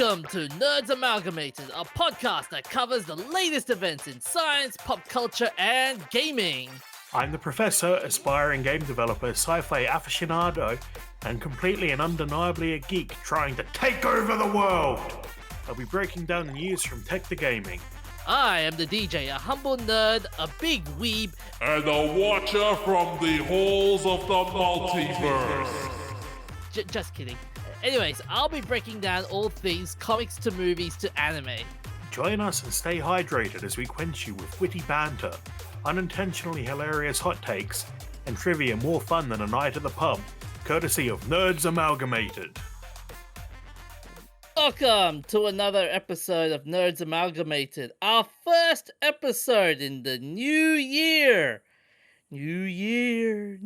Welcome to Nerds Amalgamated, a podcast that covers the latest events in science, pop culture, and gaming. I'm the professor, aspiring game developer, sci-fi aficionado, and completely and undeniably a geek trying to take over the world. I'll be breaking down the news from tech to gaming. I am the DJ, a humble nerd, a big weeb, and a watcher from the halls of the multiverse. Just kidding. Anyways, I'll be breaking down all things comics to movies to anime. Join us and stay hydrated as we quench you with witty banter, unintentionally hilarious hot takes, and trivia more fun than a night at the pub, courtesy of Nerds Amalgamated. Welcome to another episode of Nerds Amalgamated, our first episode in the new year. New year.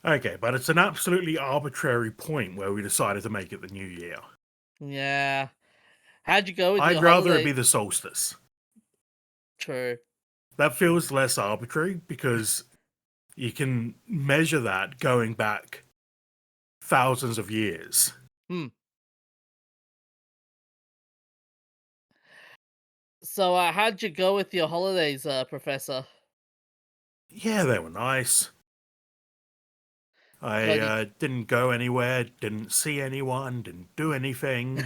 Okay, but it's an absolutely arbitrary point where we decided to make it the new year. Yeah. How'd you go with I'd your rather holiday? it be the solstice. True. That feels less arbitrary because you can measure that going back thousands of years. So, how'd you go with your holidays, Professor? Yeah, they were nice. I didn't go anywhere, didn't see anyone, didn't do anything.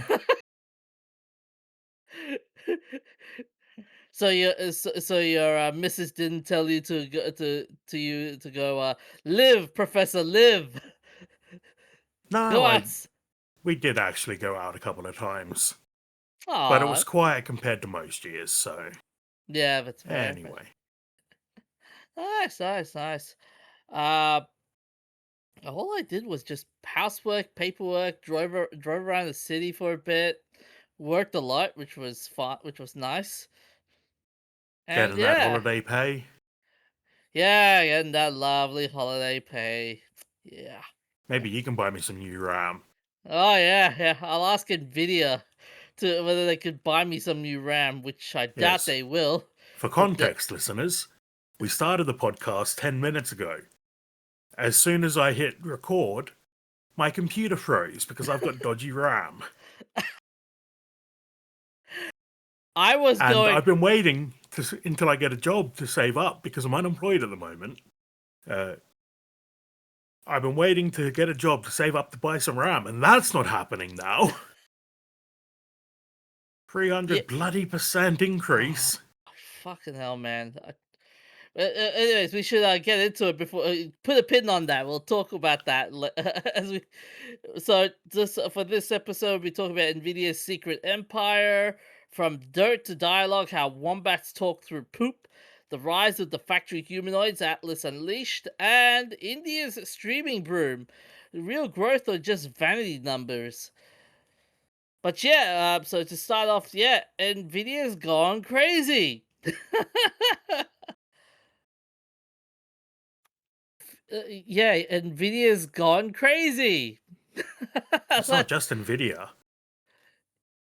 So your missus didn't tell you to go live, Professor, live. No, Go out. we did actually go out a couple of times. Aww. But it was quiet compared to most years, so Yeah, that's fair. anyway. Nice. All I did was just housework, paperwork, drove around the city for a bit, worked a lot, which was fun, which was nice. And Getting that holiday pay. Yeah, getting that lovely holiday pay. Yeah. Maybe you can buy me some new RAM. Oh yeah. I'll ask Nvidia to whether they could buy me some new RAM, which I doubt Yes. they will. For context, listeners, we started the podcast 10 minutes ago. As soon as I hit record, my computer froze because I've got dodgy RAM. I've been waiting until I get a job to save up because I'm unemployed at the moment. I've been waiting to get a job to save up to buy some RAM, and that's not happening now. 300% increase. Oh, fucking hell, man. Anyways, we should get into it before. Put a pin on that. We'll talk about that as we. So, just for this episode, we talk about Nvidia's secret empire, from dirt to dialogue, how wombats talk through poop, the rise of the factory humanoids, Atlas Unleashed, and India's streaming boom. Real growth or just vanity numbers? But yeah, so to start off, Nvidia's gone crazy. Nvidia's gone crazy. It's not just Nvidia.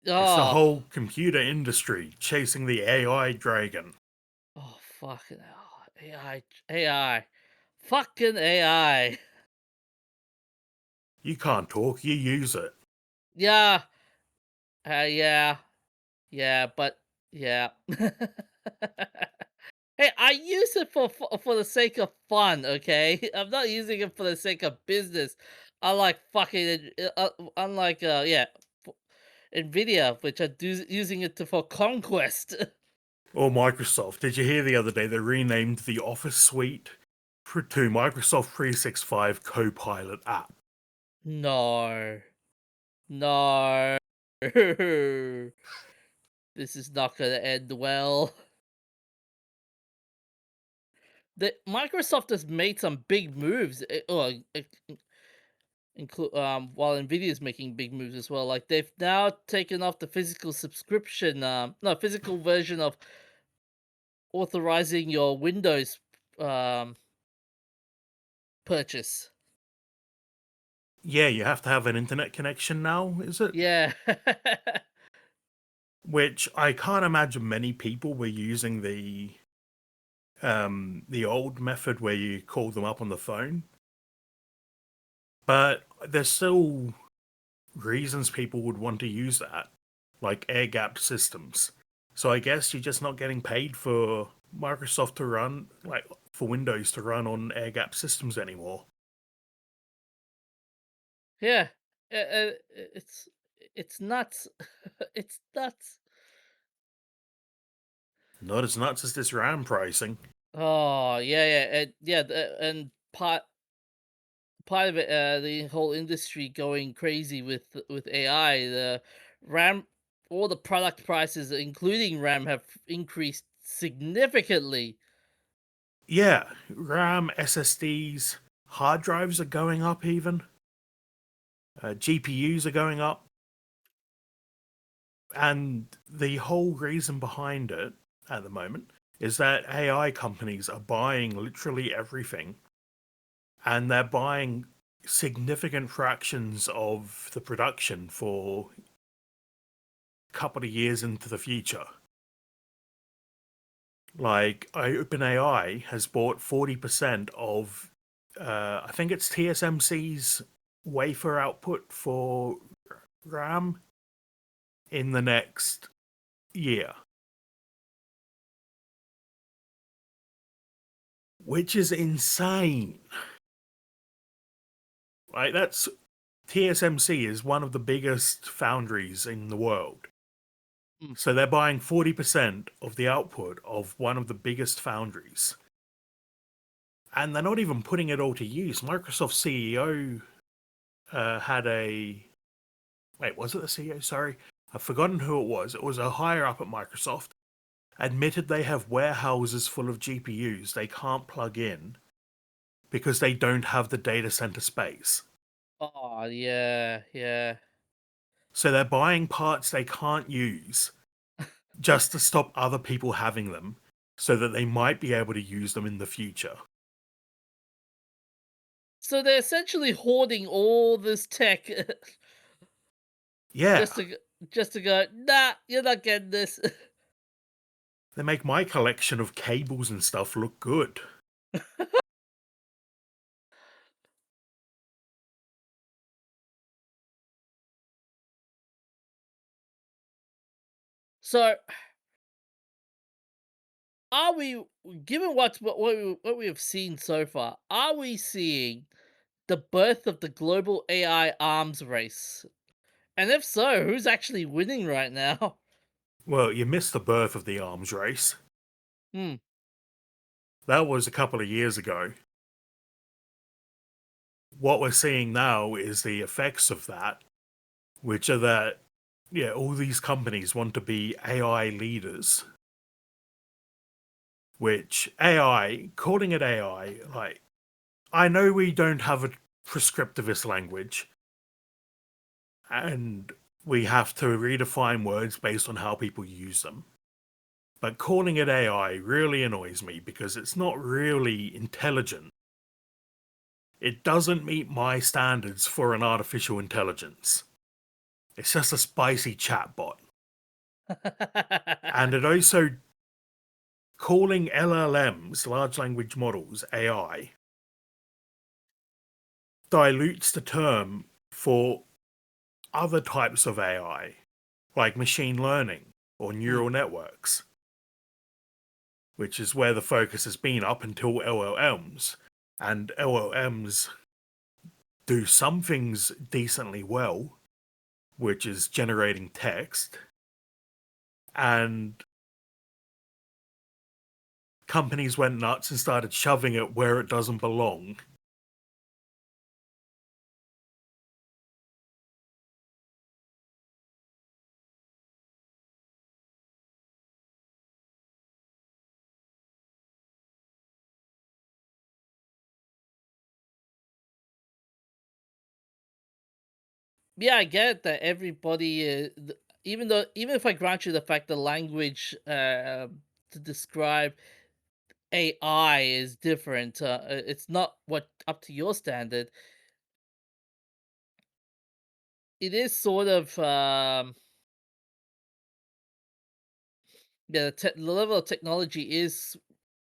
It's the Oh, whole computer industry chasing the AI dragon. oh, fucking hell. AI. Fucking AI. You can't talk, you use it. Yeah. Yeah, but yeah. Hey, I use it for the sake of fun, okay? I'm not using it for the sake of business. Unlike Nvidia, which are using it for conquest. Or Microsoft. Did you hear the other day they renamed the Office suite to Microsoft 365 Copilot app? No. This is not going to end well. Microsoft has made some big moves. While Nvidia's making big moves as well. Like they've now taken off the physical subscription, physical version of authorizing your Windows purchase. Yeah, you have to have an internet connection now, is it? Yeah. Which I can't imagine many people were using the old method where you call them up on the phone. But there's still reasons people would want to use that, like air gapped systems. So I guess you're just not getting paid for Microsoft to run, like for Windows to run on air gapped systems anymore. Yeah, it's nuts. It's nuts. Not as nuts as this RAM pricing. Oh yeah, yeah, and yeah, and part of it, the whole industry going crazy with AI. The RAM, all the product prices, including RAM, have increased significantly. Yeah, RAM, SSDs, hard drives are going up even. GPUs are going up. And the whole reason behind it at the moment is that AI companies are buying literally everything, and they're buying significant fractions of the production for a couple of years into the future. Like OpenAI has bought 40% of, I think it's TSMC's wafer output for RAM in the next year, which is insane. Right, that's TSMC is one of the biggest foundries in the world. Mm. So they're buying 40% of the output of one of the biggest foundries. And they're not even putting it all to use. Microsoft CEO had a. Wait, was it the CEO? Sorry. I've forgotten who it was. It was a higher up at Microsoft. Admitted they have warehouses full of GPUs they can't plug in because they don't have the data center space. Oh yeah, yeah. So they're buying parts they can't use just to stop other people having them so that they might be able to use them in the future. So they're essentially hoarding all this tech Yeah, just to just to go. Nah, you're not getting this. they make my collection of cables and stuff look good. So are we, given what we have seen so far, are we seeing the birth of the global AI arms race? And if so, who's actually winning right now? Well, you missed the birth of the arms race. Hmm. That was a couple of years ago. What we're seeing now is the effects of that, which are that, yeah, all these companies want to be AI leaders, which AI, calling it AI, like, I know we don't have a prescriptivist language, and we have to redefine words based on how people use them. But calling it AI really annoys me because it's not really intelligent. It doesn't meet my standards for an artificial intelligence. It's just a spicy chatbot. And it also, calling LLMs, large language models, AI, dilutes the term for other types of AI, like machine learning or Hmm. neural networks, which is where the focus has been up until LLMs. And LLMs do some things decently well, which is generating text, and companies went nuts and started shoving it where it doesn't belong. Yeah, I get that everybody, even if I grant you the fact the language to describe AI is different, it's not what up to your standard. It is sort of yeah, the level of technology is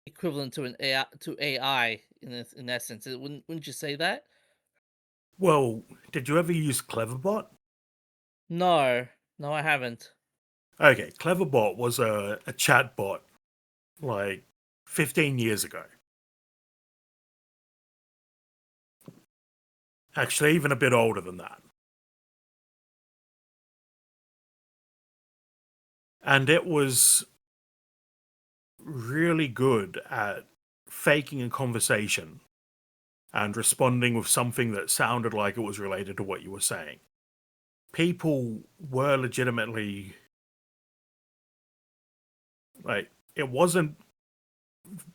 equivalent to an AI, in essence. Wouldn't you say that? Well, did you ever use Cleverbot? No, no, I haven't. Okay, Cleverbot was a chatbot like 15 years ago. Actually, even a bit older than that. And it was really good at faking a conversation and responding with something that sounded like it was related to what you were saying. People were legitimately like, it wasn't,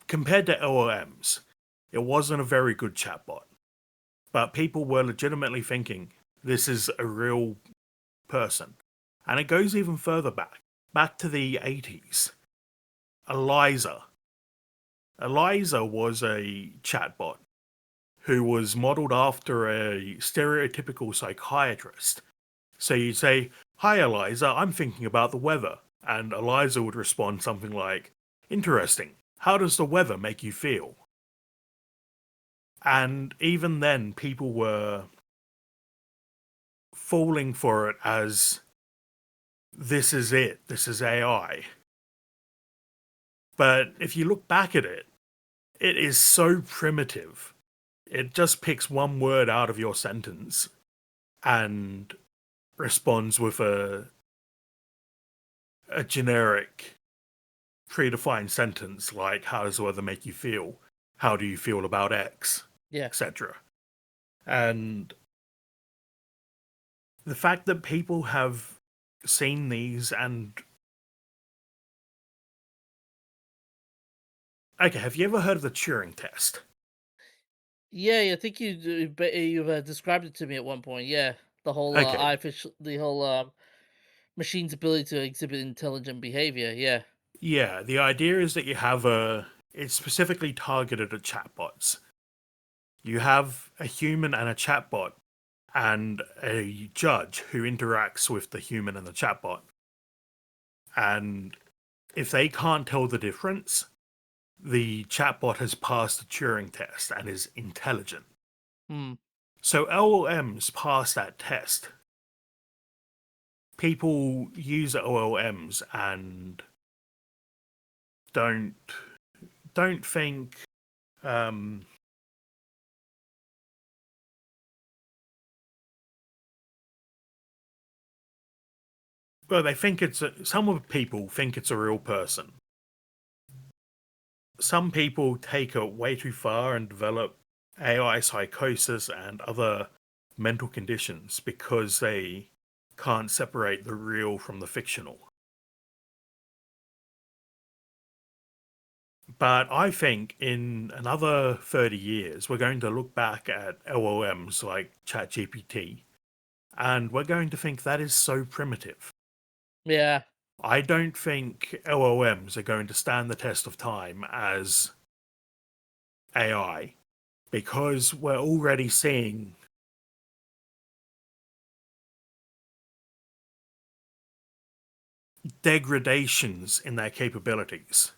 compared to LLMs, it wasn't a very good chatbot. But people were legitimately thinking this is a real person. And it goes even further back to the 80s. Eliza. Eliza was a chatbot who was modeled after a stereotypical psychiatrist. So you'd say, "Hi, Eliza, I'm thinking about the weather." And Eliza would respond something like, "Interesting. How does the weather make you feel?" And even then, people were falling for it as this is it, this is AI. But if you look back at it, it is so primitive. It just picks one word out of your sentence and responds with a generic predefined sentence like, how does the weather make you feel? How do you feel about X? Yeah. Etc. And the fact that people have seen these and okay, have you ever heard of the Turing test? Yeah, I think you've described it to me at one point. Yeah, the whole Okay, the whole machine's ability to exhibit intelligent behavior. Yeah. yeah, the idea is that you have it's specifically targeted at chatbots. You have a human and a chatbot and a judge who interacts with the human and the chatbot. And if they can't tell the difference, the chatbot has passed the Turing test and is intelligent. Hmm. So LLMs pass that test. People use LLMs and don't don't think um, well, they think some of people think it's a real person. Some people take it way too far and develop AI psychosis and other mental conditions because they can't separate the real from the fictional. But I think in another 30 years, we're going to look back at LLMs like ChatGPT and we're going to think that is so primitive. Yeah. I don't think LLMs are going to stand the test of time as AI because we're already seeing degradations in their capabilities.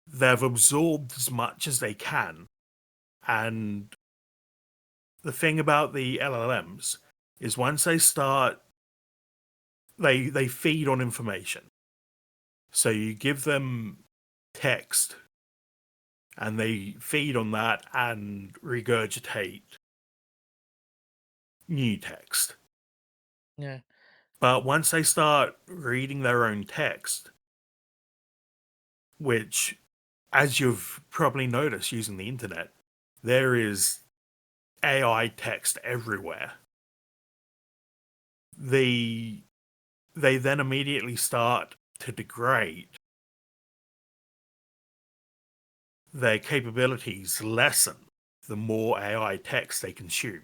They've absorbed as much as they can. And the thing about the LLMs is once they start, they feed on information. So you give them text and they feed on that and regurgitate new text. Yeah. But once they start reading their own text, which, as you've probably noticed using the internet, there is AI text everywhere. They they then immediately start to degrade. Their capabilities lessen the more AI text they consume.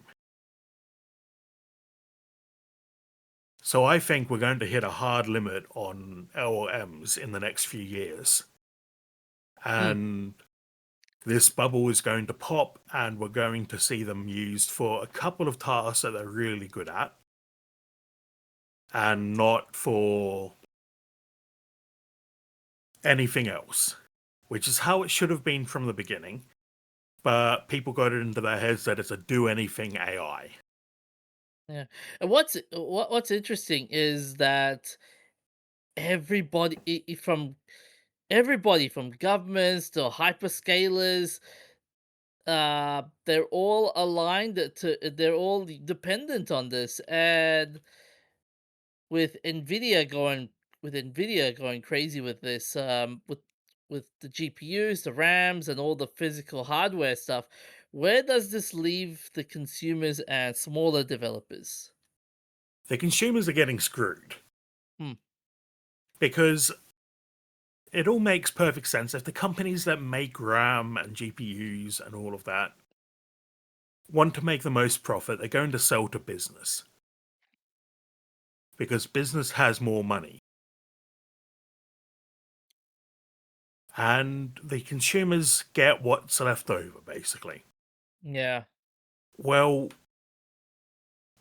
So I think we're going to hit a hard limit on LLMs in the next few years. Hmm. And this bubble is going to pop and we're going to see them used for a couple of tasks that they're really good at and not for anything else, which is how it should have been from the beginning. but people got it into their heads that it's a do anything AI. Yeah. And what's interesting is that everybody from everybody from governments to hyperscalers, they're all aligned to they're all dependent on this. And with Nvidia going crazy with this, with the GPUs, the RAMs, and all the physical hardware stuff, where does this leave the consumers and smaller developers? The consumers are getting screwed Hmm. because it all makes perfect sense. If the companies that make RAM and GPUs and all of that want to make the most profit, they're going to sell to business because business has more money. And the consumers get what's left over, basically. Yeah. Well,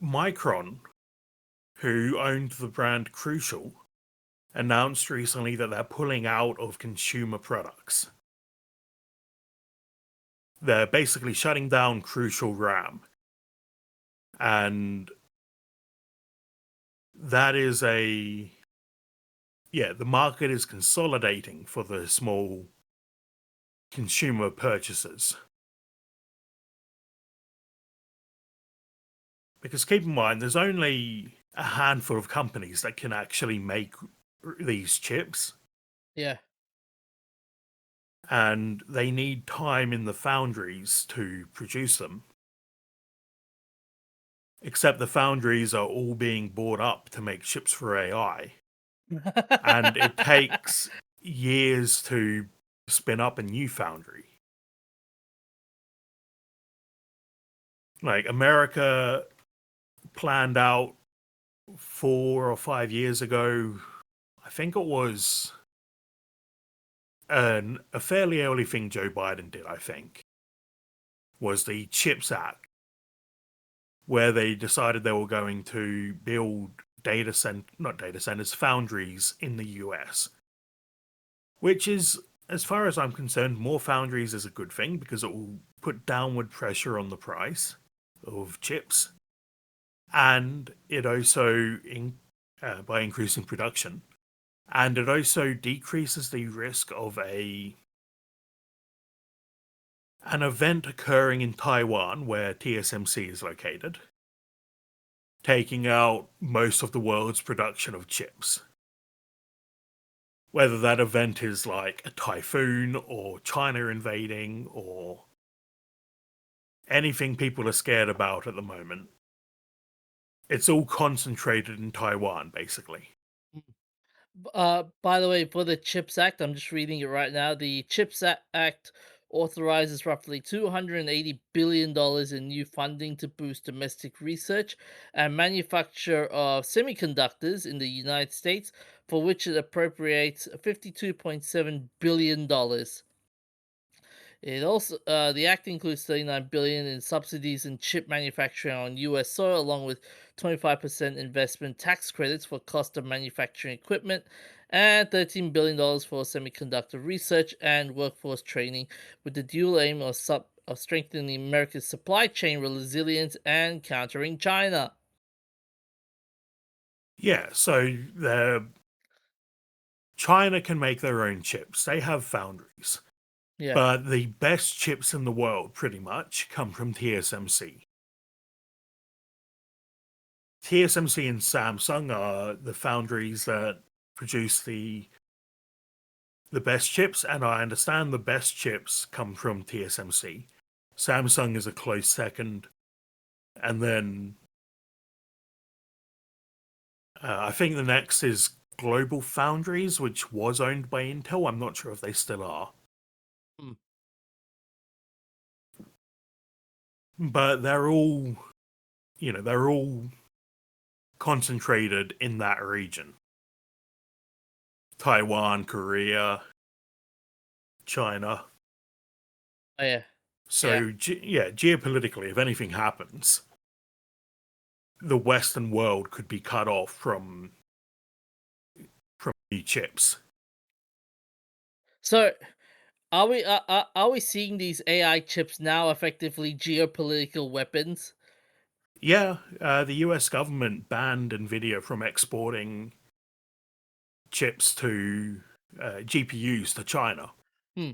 Micron, who owned the brand Crucial, announced recently that they're pulling out of consumer products. They're basically shutting down Crucial RAM. And that is the market is consolidating for the small consumer purchasers. Because keep in mind, there's only a handful of companies that can actually make these chips, Yeah. and they need time in the foundries to produce them. Except the foundries are all being bought up to make chips for AI, and it takes years to spin up a new foundry. Like America planned out 4 or 5 years ago, I think it was a fairly early thing Joe Biden did, I think, was the CHIPS Act, where they decided they were going to build not data centers, foundries in the US. Which is, as far as I'm concerned, more foundries is a good thing because it will put downward pressure on the price of chips. And it also, by increasing production, and it also decreases the risk of an event occurring in Taiwan where TSMC is located, taking out most of the world's production of chips. Whether that event is like a typhoon or China invading or anything people are scared about at the moment, it's all concentrated in Taiwan, basically. By the way, for the CHIPS Act, I'm just reading it right now. The Act authorizes roughly $280 billion in new funding to boost domestic research and manufacture of semiconductors in the United States, for which it appropriates $52.7 billion. It also the act includes 39 billion in subsidies in chip manufacturing on US soil, along with 25% investment tax credits for cost of manufacturing equipment and $13 billion for semiconductor research and workforce training, with the dual aim of strengthening America's supply chain resilience and countering China. Yeah, so China can make their own chips. They have foundries. Yeah. But the best chips in the world, pretty much, come from TSMC. TSMC and Samsung are the foundries that produce the best chips, and I understand the best chips come from TSMC. Samsung is a close second, and then I think the next is Global Foundries, which was owned by Intel. I'm not sure if they still are. Hmm. But they're all, they're all concentrated in that region. Taiwan, Korea, China. Oh, yeah. Yeah. So, geopolitically, if anything happens, the Western world could be cut off from new chips. So are we seeing these AI chips now effectively geopolitical weapons? Yeah, the US government banned NVIDIA from exporting chips to GPUs to China, Hmm.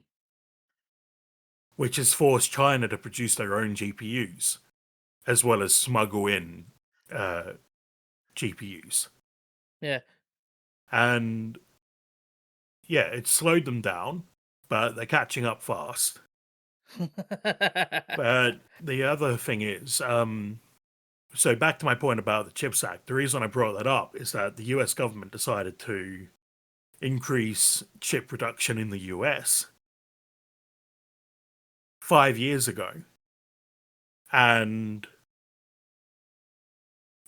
which has forced China to produce their own GPUs, as well as smuggle in uh, GPUs. Yeah. And yeah, it slowed them down, but they're catching up fast. But the other thing is, so back to my point about the CHIPS Act, the reason I brought that up is that the US government decided to increase chip production in the US 5 years ago, and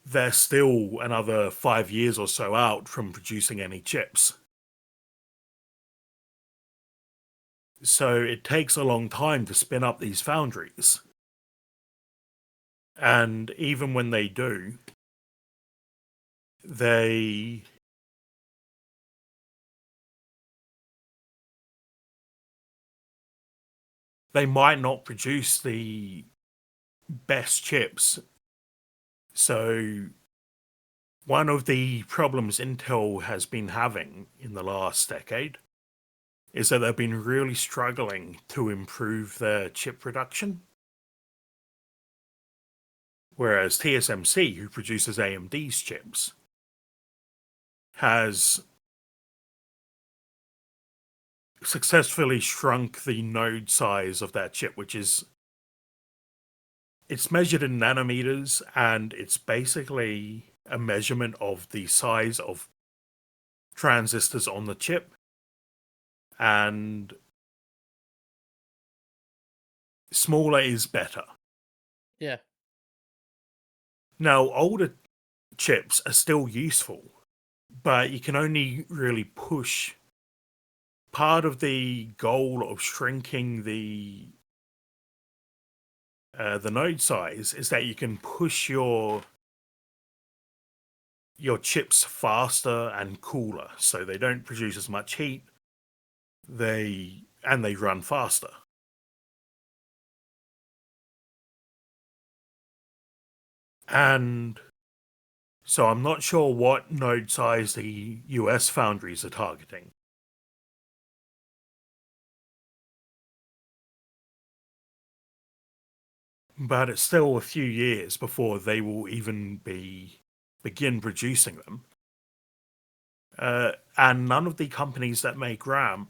they're still another 5 years or so out from producing any chips. So it takes a long time to spin up these foundries. And even when they do, they they might not produce the best chips. So one of the problems Intel has been having in the last decade is that they've been really struggling to improve their chip production. Whereas TSMC, who produces AMD's chips, has successfully shrunk the node size of that chip, which is it's measured in nanometers, and it's basically a measurement of the size of transistors on the chip. And smaller is better. Yeah. Now, older chips are still useful, but you can only really push part of the goal of shrinking the node size is that you can push your chips faster and cooler, so they don't produce as much heat. They run faster. And so I'm not sure what node size the US foundries are targeting. But it's still a few years before they will even begin producing them. And none of the companies that make RAM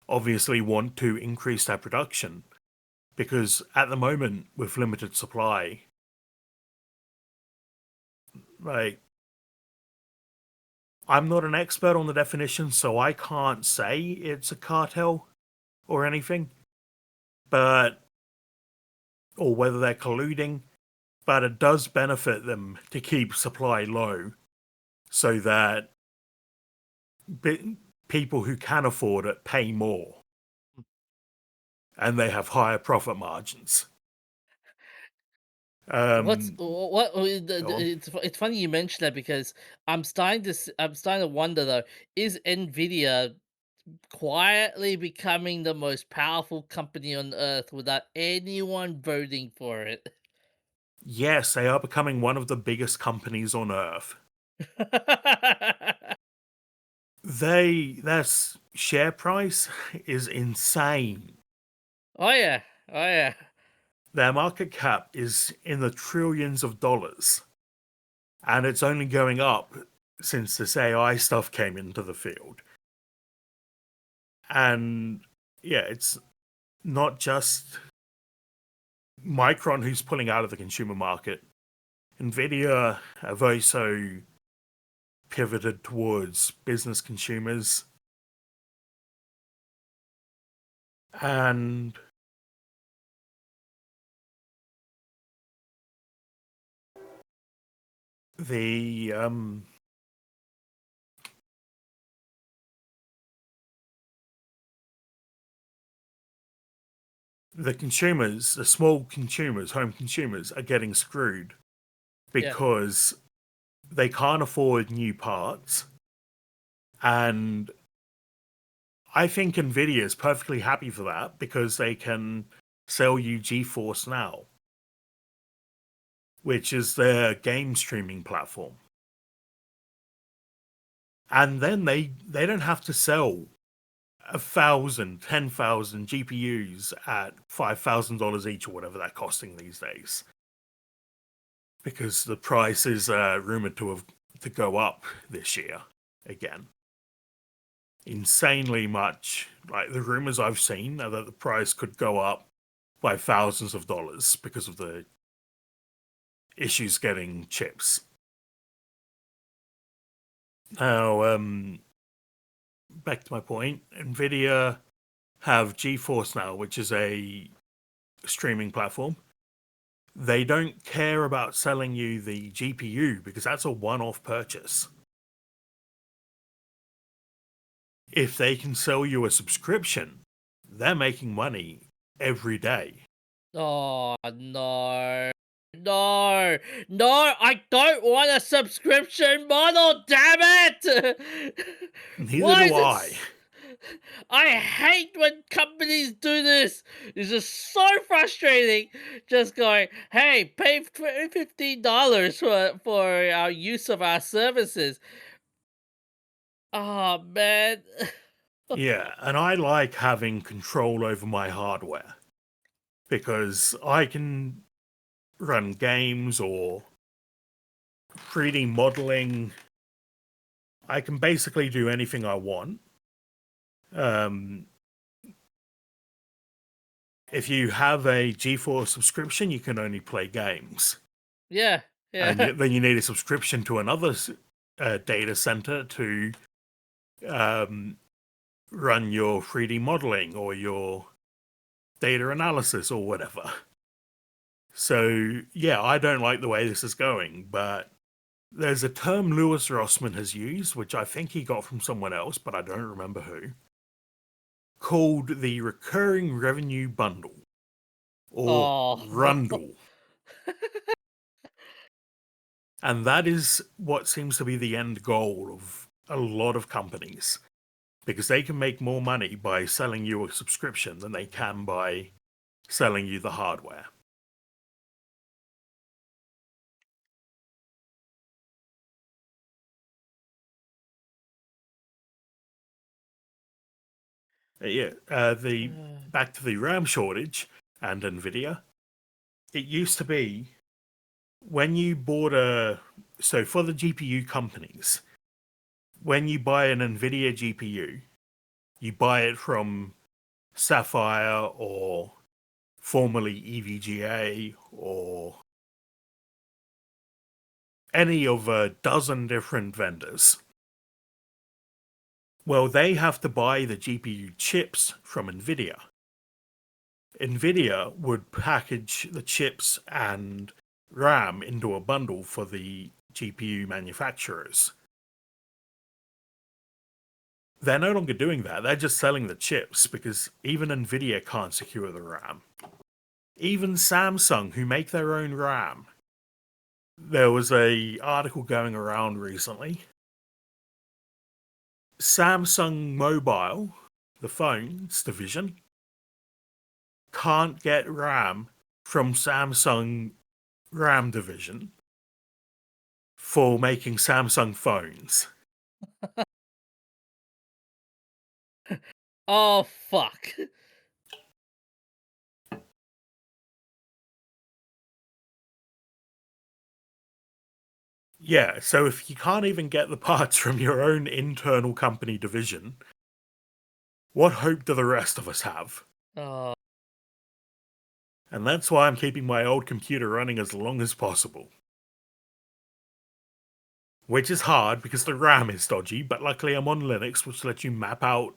obviously want to increase their production because at the moment, with limited supply, like I'm not an expert on the definition, so I can't say it's a cartel or anything, but or whether they're colluding, but it does benefit them to keep supply low so that people who can afford it pay more and they have higher profit margins. What's Um, what Go on. it's funny you mentioned that because I'm starting to wonder though, is Nvidia quietly becoming the most powerful company on earth without anyone voting for it? Yes, they are becoming one of the biggest companies on earth. Their share price is insane. Oh yeah. Oh yeah. Their market cap is in the trillions of dollars, and it's only going up since this AI stuff came into the field. And yeah, it's not just Micron who's pulling out of the consumer market. Nvidia have also pivoted towards business consumers, and the the small consumers, home consumers, are getting screwed Yeah. because they can't afford new parts. And I think Nvidia is perfectly happy for that because they can sell you GeForce Now, which is their game streaming platform. And then they don't have to sell 1,000, 10,000 GPUs at $5,000 each or whatever they're costing these days, because the price is rumored to go up this year again, insanely much. Like the rumors I've seen are that the price could go up by thousands of dollars because of the issues getting chips. Now, back to my point, Nvidia have GeForce Now, which is a streaming platform. They don't care about selling you the GPU because that's a one-off purchase. If they can sell you a subscription, they're making money every day. Oh no. No, no, I don't want a subscription model, damn it! Neither Why do is it I. I hate when companies do this. It's just so frustrating. Just going, hey, pay $15 for our use of our services. Oh man. Yeah, and I like having control over my hardware because I can run games or 3D modeling. I can basically do anything I want. Um, if you have a GeForce subscription, you can only play games. Yeah, And yeah. then you need a subscription to another data center to um, run your 3D modeling or your data analysis or whatever. So, yeah, I don't like the way this is going, but there's a term Lewis Rossman has used, which I think he got from someone else, but I don't remember who, called the recurring revenue bundle or Oh. rundle. And that is what seems to be the end goal of a lot of companies, because they can make more money by selling you a subscription than they can by selling you the hardware. Yeah, the back to the RAM shortage and Nvidia. It used to be when you bought so for the GPU companies, when you buy an Nvidia GPU, you buy it from Sapphire or formerly EVGA or any of a dozen different vendors. Well, they have to buy the GPU chips from Nvidia. Nvidia would package the chips and RAM into a bundle for the GPU manufacturers. They're no longer doing that. They're just selling the chips because even Nvidia can't secure the RAM. Even Samsung, who make their own RAM. There was a article going around recently. Samsung Mobile, the phones division, can't get RAM from Samsung RAM division for making Samsung phones. Oh fuck. Yeah, so if you can't even get the parts from your own internal company division, what hope do the rest of us have? Oh. And that's why I'm keeping my old computer running as long as possible. Which is hard because the RAM is dodgy, but luckily I'm on Linux, which lets you map out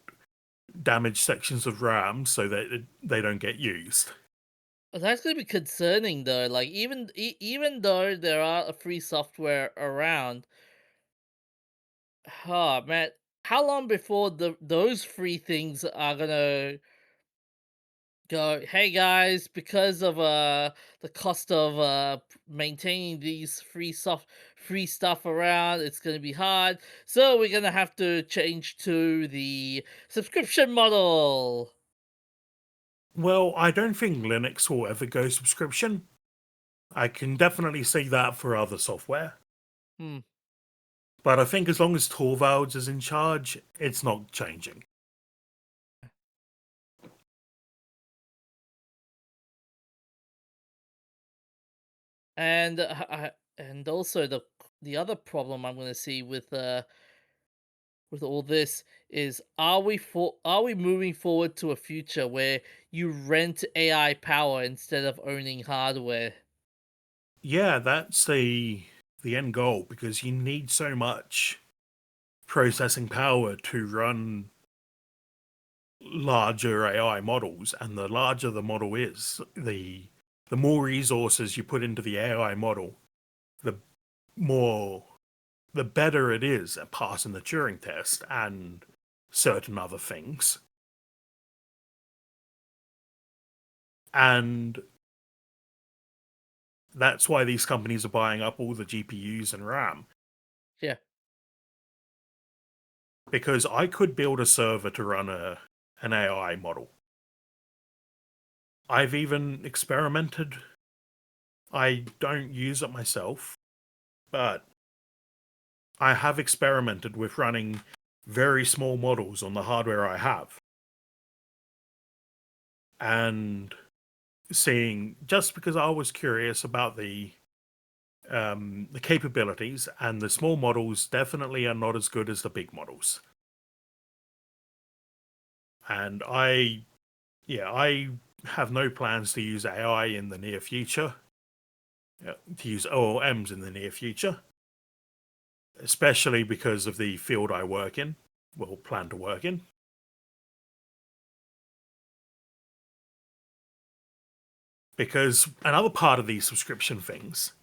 damaged sections of RAM so that they don't get used. That's gonna be concerning though. Like even though there are a free software around, oh man, how long before those free things are gonna go, "Hey guys, because of the cost of maintaining these free stuff around, it's going to be hard. So we're going to have to change to the subscription model." Well, I don't think Linux will ever go subscription. I can definitely see that for other software. Hmm. But I think as long as Torvalds is in charge, it's not changing. And and also the other problem I'm going to see with all this is, are we moving forward to a future where you rent AI power instead of owning hardware? Yeah, that's the end goal because you need so much processing power to run larger AI models, and the larger the model is, the more resources you put into the AI model, the more the better it is at passing the Turing test and certain other things. And that's why these companies are buying up all the GPUs and RAM. Yeah. Because I could build a server to run an AI model. I've even experimented. I don't use it myself, but I have experimented with running very small models on the hardware I have. And seeing, just because I was curious about the capabilities, and the small models definitely are not as good as the big models. And I have no plans to use AI in the near future, to use OLMs in the near future, especially because of the field I work in, well, plan to work in. Because another part of these subscription things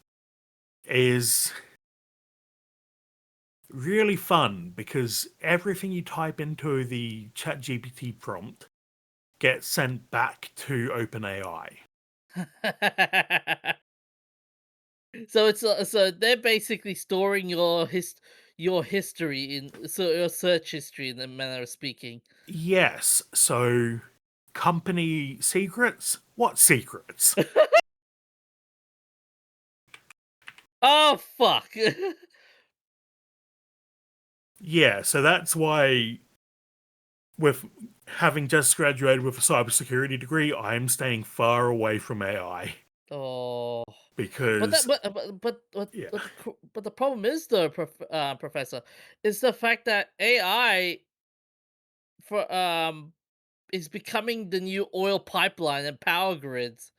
is really fun because everything you type into the ChatGPT prompt gets sent back to OpenAI. So so they're basically storing your history in, so your search history, in a manner of speaking. Yes, so company secrets? What secrets? Oh fuck. Yeah, so that's why, with having just graduated with a cybersecurity degree, I'm staying far away from AI Oh. But that because, yeah, but the problem is, though, professor, is the fact that AI for is becoming the new oil pipeline and power grids.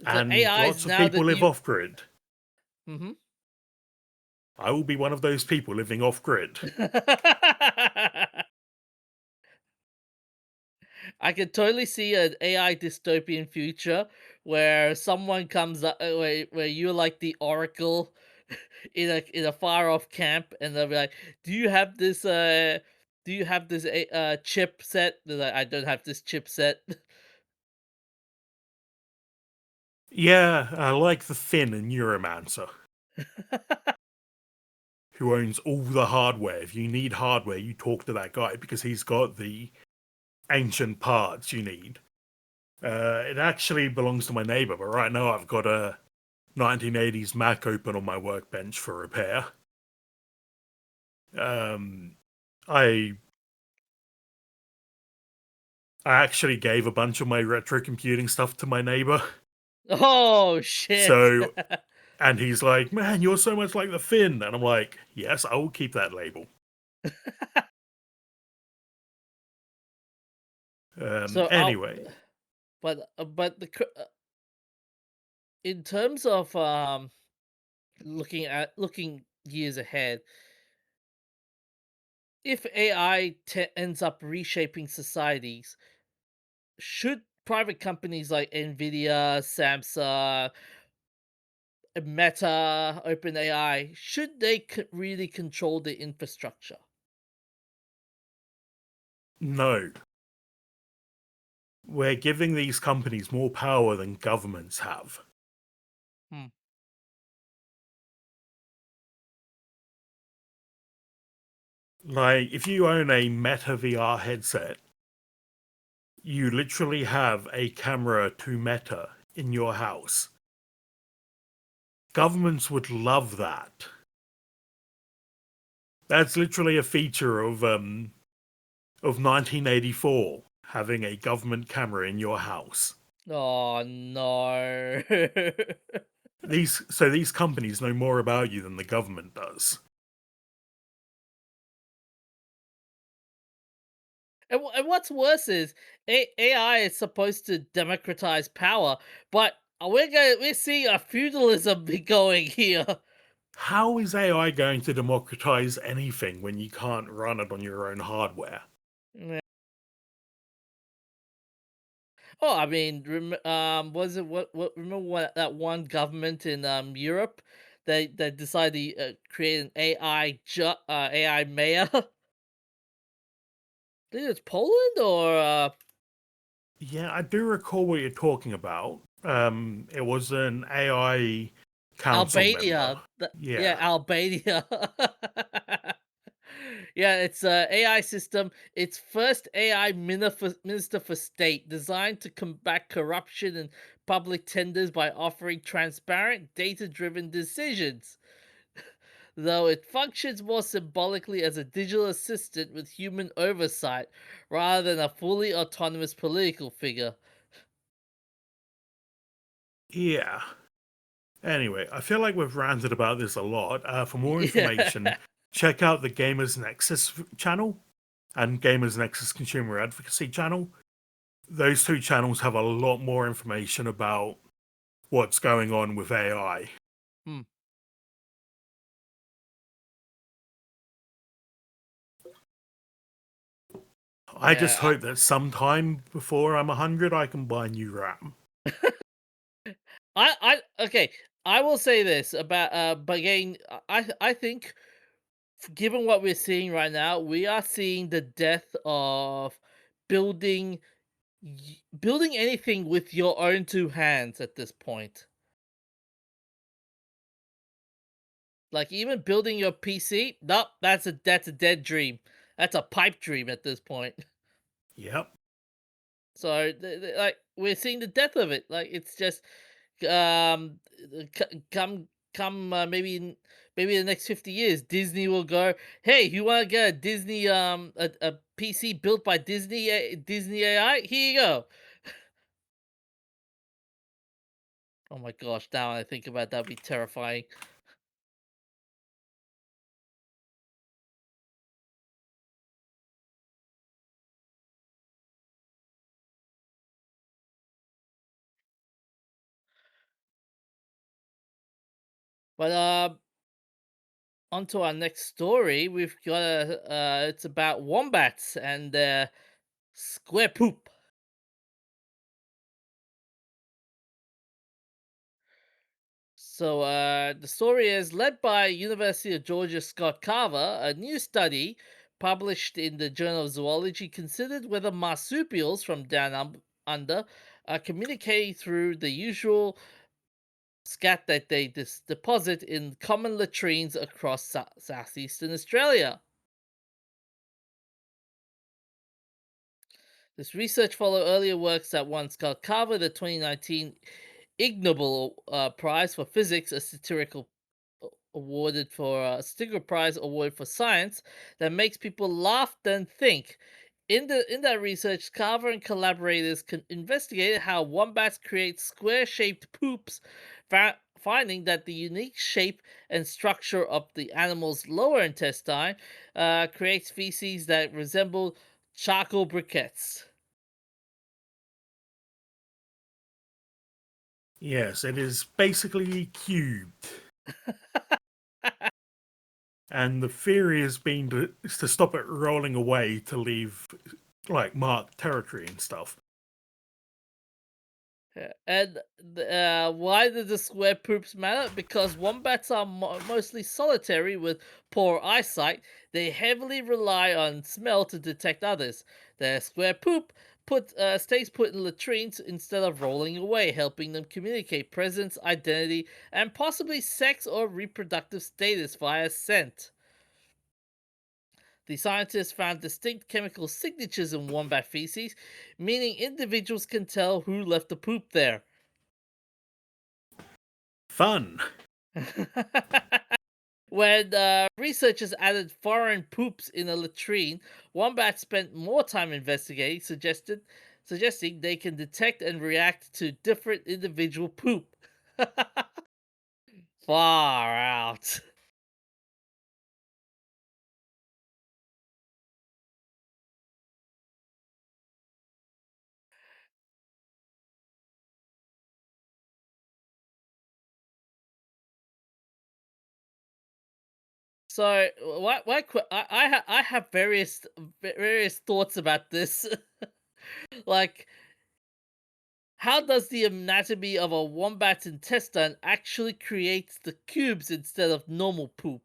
So and AI is lots of now the people live new. off grid. Hmm. I will be one of those people living off grid. I could totally see an AI dystopian future where someone comes up, where you're like the oracle in a far off camp, and they'll be like, "Do you have this? Do you have this chip set?" They're like, "I don't have this chip set." Yeah, I like the Finn and Neuromancer, who owns all the hardware. If you need hardware, you talk to that guy because he's got the ancient parts you need. It actually belongs to my neighbor, but right now I've got a 1980s Mac open on my workbench for repair. Um, I I actually gave a bunch of my retro computing stuff to my neighbor. Oh shit! So, and he's like, "Man, you're so much like the Finn," and I'm like, "Yes, I will keep that label." So, Anyway, but in terms of looking years ahead, if AI ends up reshaping societies, should private companies like Nvidia, Samsung, Meta, OpenAI, should they really control the infrastructure? No. We're giving these companies more power than governments have. Hmm. Like, if you own a Meta VR headset, you literally have a camera to Meta in your house. Governments would love that. That's literally a feature of 1984, having a government camera in your house. Oh no. These companies know more about you than the government does. And what's worse is AI is supposed to democratize power, but we're seeing a feudalism be going here. How is AI going to democratize anything when you can't run it on your own hardware? Yeah. Oh, I mean, was it what? Remember what that one government in Europe they decided to create an AI mayor? I think it's Poland or Yeah, I do recall what you're talking about. It was an AI council member. Albania. Yeah, Yeah. Albania. Yeah, it's a AI system. It's first AI minister for state, designed to combat corruption and public tenders by offering transparent, data-driven decisions. Though it functions more symbolically as a digital assistant with human oversight rather than a fully autonomous political figure. Yeah. Anyway, I feel like we've ranted about this a lot. For more Yeah. information, check out the Gamers Nexus channel and Gamers Nexus Consumer Advocacy channel. Those two channels have a lot more information about what's going on with AI. Hmm. I just Yeah. hope that sometime before I'm 100, I can buy new RAM. Okay. I will say this about but again, I think given what we're seeing right now, we are seeing the death of building building anything with your own two hands at this point. Like even building your PC, nope, that's a dead dream. That's a pipe dream at this point. Yep. So like we're seeing the death of it. Like it's just um come maybe in the next 50 years Disney will go, hey, you want to get a Disney a PC built by Disney AI, here you go. Oh my gosh, now when I think about that, would be terrifying. But on to our next story. We've got a it's about wombats and square poop. So the story is led by University of Georgia Scott Carver. A new study published in the Journal of Zoology considered whether marsupials from under are communicating through the usual scat that they deposit in common latrines across southeastern Australia. This research followed earlier works that won Scott Carver the 2019 Ig Nobel Prize for Physics, a satirical awarded for a Sticker Prize award for science that makes people laugh then think. In that research, Carver and collaborators investigated how wombats create square-shaped poops, finding that the unique shape and structure of the animal's lower intestine creates feces that resemble charcoal briquettes. Yes, it is basically cubed. And the theory has been to stop it rolling away to leave like marked territory and stuff. And why do the square poops matter? Because wombats are mostly solitary with poor eyesight. They heavily rely on smell to detect others. Their square poop stays put in latrines instead of rolling away, helping them communicate presence, identity, and possibly sex or reproductive status via scent. The scientists found distinct chemical signatures in wombat feces, meaning individuals can tell who left the poop there. Fun. When researchers added foreign poops in a latrine, wombats spent more time investigating, suggesting they can detect and react to different individual poop. Far out. So, I have various thoughts about this. Like, how does the anatomy of a wombat's intestine actually create the cubes instead of normal poop?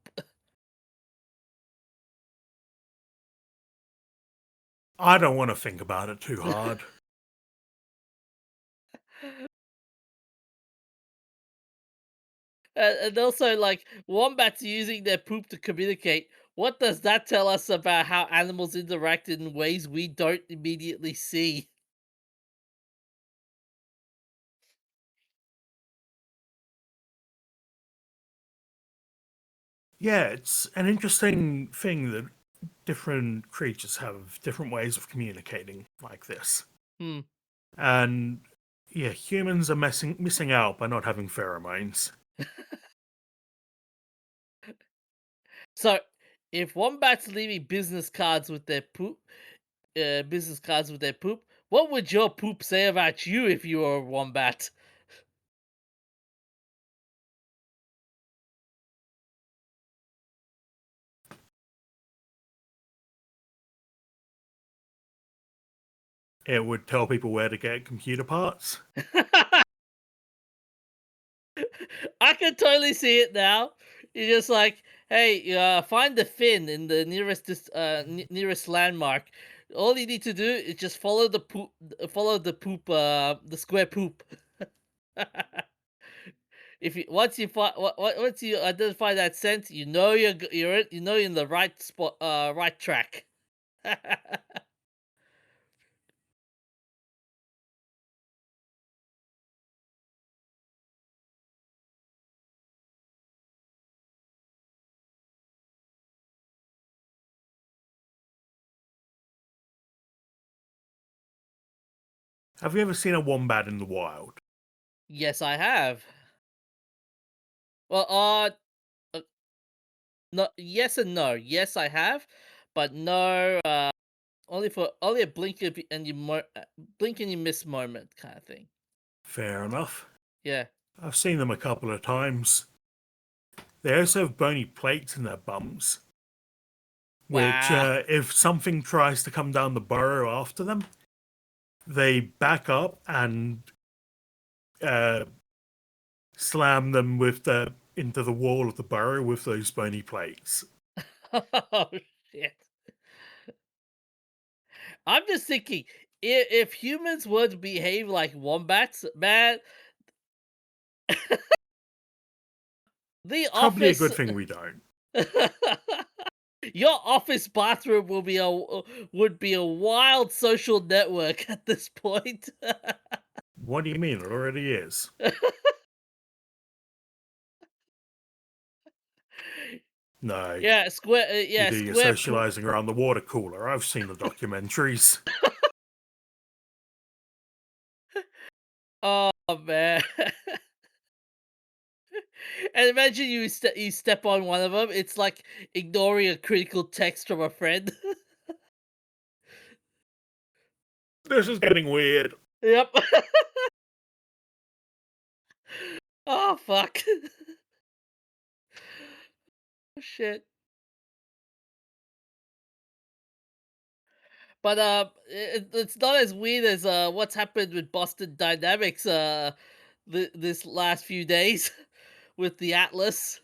I don't want to think about it too hard. And also, like, wombats using their poop to communicate. What does that tell us about how animals interact in ways we don't immediately see? Yeah, it's an interesting thing that different creatures have different ways of communicating like this. Hmm. And yeah, humans are missing out by not having pheromones. So, if wombats leaving business cards with their poop, what would your poop say about you if you were a wombat? It would tell people where to get computer parts. I can totally see it now. You're just like, hey, find the fin in the nearest landmark. All you need to do is just follow the square poop. If you once you identify that scent, you know you're in the right spot, right track. Have you ever seen a wombat in the wild? Yes, I have. Well, uh, no, yes and no. Yes, I have, but no. Only a blink and you miss moment kind of thing. Fair enough. Yeah. I've seen them a couple of times. They also have bony plates in their bums, which, Wow. if something tries to come down the burrow after them, they back up and uh, slam them with the into the wall of the burrow with those bony plates. Oh shit. I'm just thinking, if humans were to behave like wombats, man, the Probably a office, good thing we don't. your office bathroom would be a wild social network at this point. What do you mean? It already is. No, you Yeah, do your square poop. socializing around the water cooler. I've seen the documentaries. Oh man. And imagine you step on one of them. It's like ignoring a critical text from a friend. This is getting weird. Yep. Oh fuck. Shit. But it's not as weird as what's happened with Boston Dynamics this last few days with the Atlas.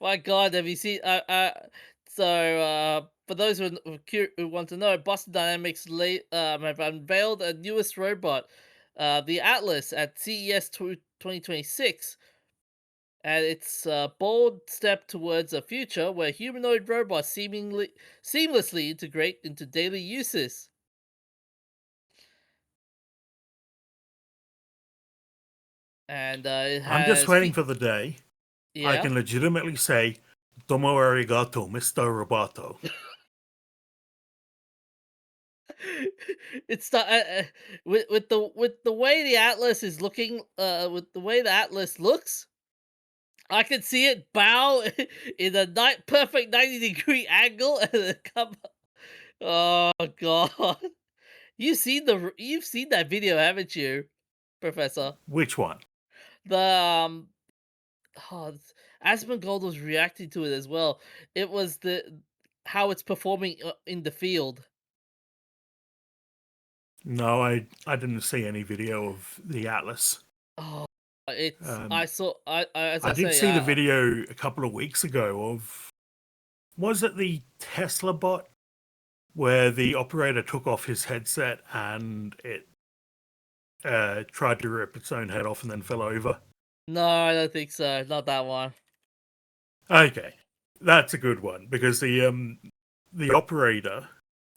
My God, have you seen? For those who want to know, Boston Dynamics have unveiled a newest robot, the Atlas, at CES 2026, and it's a bold step towards a future where humanoid robots seamlessly integrate into daily uses. And it I'm just has waiting for the day I yeah. can legitimately say, "Domo arigato, Mr. Roboto." It's the with the way the Atlas is looking, with the way the Atlas looks, I can see it bow in a perfect 90-degree angle and then come. Oh God, you've seen that video, haven't you, Professor? Which one? The oh, Asmongold was reacting to it as well. It was the how it's performing in the field. No, I didn't see any video of the Atlas. Oh, it's Um, I saw as I I did say, see the video a couple of weeks ago of, was it the Tesla bot where the operator took off his headset and it tried to rip its own head off and then fell over? no, I don't think so. Not that one. Okay, that's a good one because the operator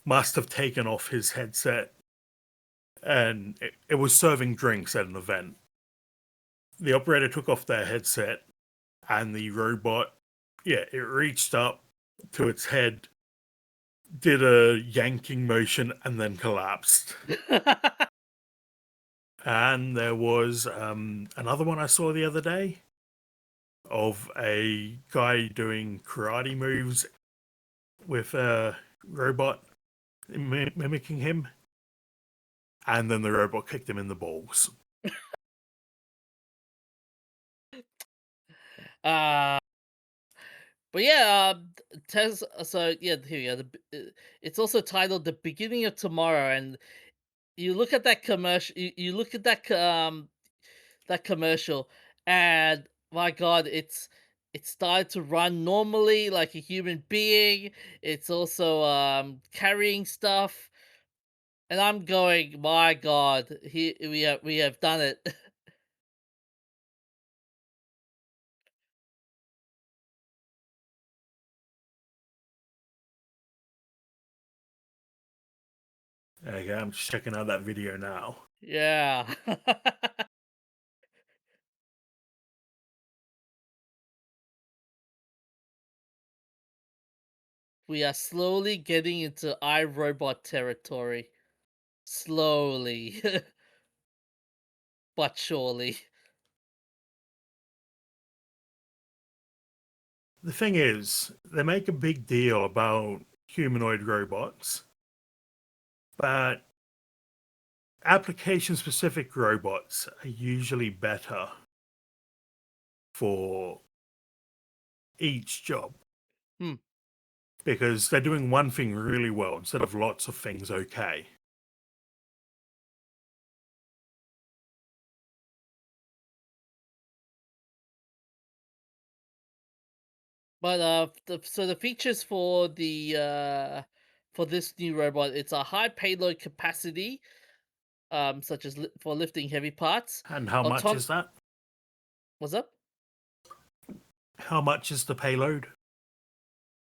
must have taken off his headset and it was serving drinks at an event. The operator took off their headset and the robot, yeah, it reached up to its head, did a yanking motion, and then collapsed. And there was another one I saw the other day of a guy doing karate moves with a robot mimicking him, and then the robot kicked him in the balls. uh, but yeah, So yeah, here you go. It's also titled "The Beginning of Tomorrow," and you look at that commercial. You look at that commercial, and my God, it started to run normally like a human being. It's also carrying stuff, and I'm going, my God, we have done it. Okay, I'm just checking out that video now. Yeah. We are slowly getting into iRobot territory. Slowly, but surely. The thing is, they make a big deal about humanoid robots, but application specific robots are usually better for each job Hmm. because they're doing one thing really well instead of lots of things okay. But so the features for this new robot, it's a high payload capacity, such as for lifting heavy parts. And how much Auton is that? What's up? How much is the payload?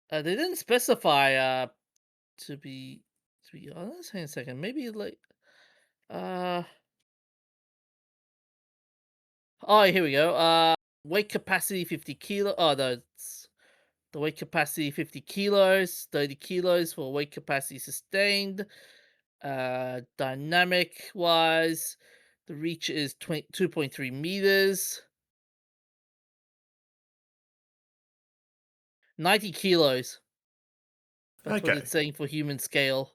They didn't specify. To be honest, hang on a second. Maybe like uh oh, here we go. Weight capacity 50 kilo. Oh no, it's the weight capacity 50 kilos, 30 kilos for weight capacity sustained. Dynamic wise, the reach is 2.3 meters, 90 kilos. That's what Okay. it's saying for human scale.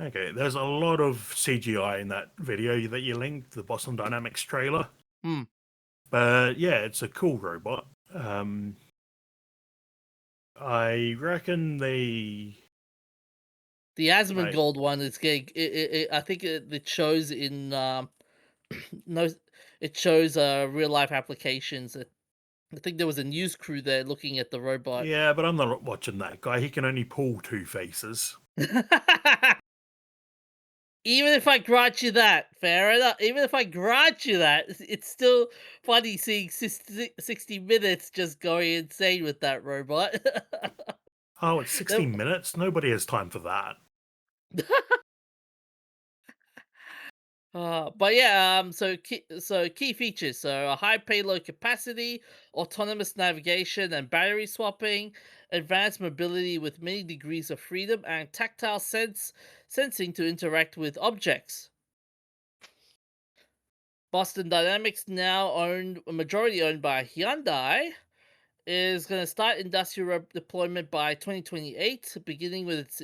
Okay, there's a lot of CGI in that video that you linked, the Boston Dynamics trailer. Hmm. But yeah, it's a cool robot. Um, I reckon The Like, Asmongold one is getting. I think it shows in no, it shows real life applications. I think there was a news crew there looking at the robot. yeah, but I'm not watching that guy. He can only pull two faces. Even if I grant you that, fair enough. Even if I grant you that, it's still funny seeing 60 minutes just going insane with that robot. Oh, it's That- 16 minutes? Nobody has time for that. but yeah, so key features: so a high payload capacity, autonomous navigation and battery swapping, advanced mobility with many degrees of freedom, and tactile sensing to interact with objects. Boston Dynamics, now owned majority owned by Hyundai, is going to start industrial deployment by 2028, beginning with its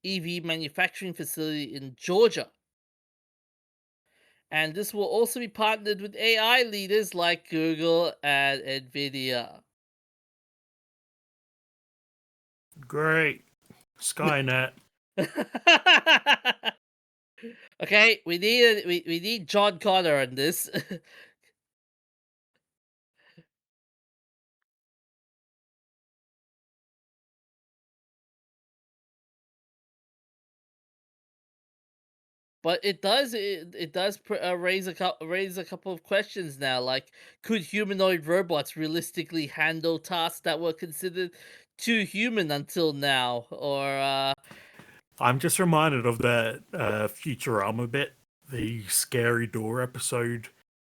EV manufacturing facility in Georgia. And this will also be partnered with AI leaders like Google and Nvidia. Great. Skynet. Okay, we need John Connor on this. But it does raise a couple of questions now. Like, could humanoid robots realistically handle tasks that were considered too human until now? Or I'm just reminded of that Futurama bit, the scary door episode,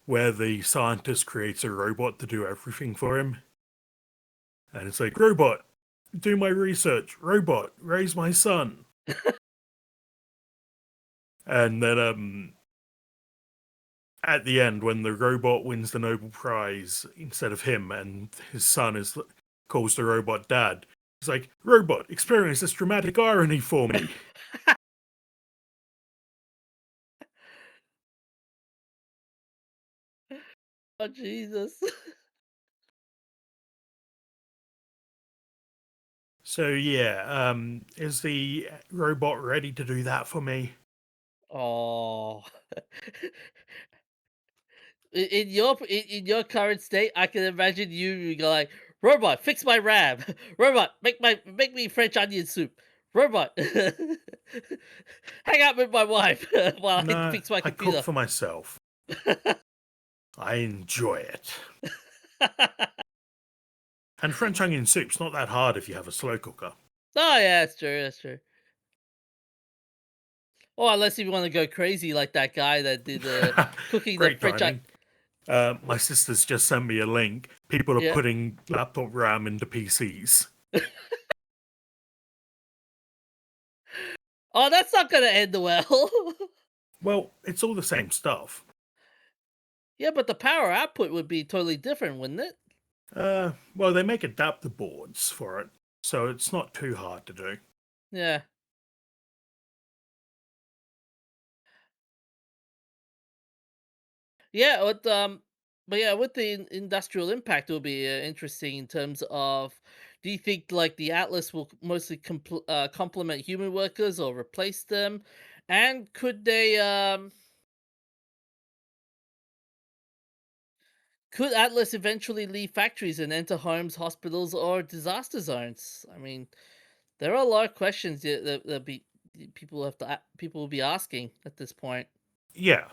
where the scientist creates a robot to do everything for him. And it's like, robot, do my research. Robot, raise my son. And then at the end, when the robot wins the Nobel Prize instead of him, and his son calls the robot dad, he's like, robot, experience this dramatic irony for me. oh Jesus. So yeah, is the robot ready to do that for me? oh. In your current state, I can imagine you go like, "Robot, fix my RAM. Robot, make me French onion soup. Robot, hang out with my wife while I No, fix my I cook computer." for myself. I enjoy it. And French onion soup's not that hard if you have a slow cooker. Oh yeah, that's true. That's true. Or unless you want to go crazy like that guy that did cooking the Great French. timing. My sister's just sent me a link. People are Yeah. putting laptop RAM into PCs. Oh, that's not gonna end well. Well, it's all the same stuff. yeah, but the power output would be totally different, wouldn't it? Well, they make adapter boards for it, so it's not too hard to do. Yeah. Yeah, but yeah, with the industrial impact, will be interesting in terms of. Do you think like the Atlas will mostly complement human workers or replace them? And could Atlas eventually leave factories and enter homes, hospitals, or disaster zones? I mean, there are a lot of questions people will be asking at this point. Yeah,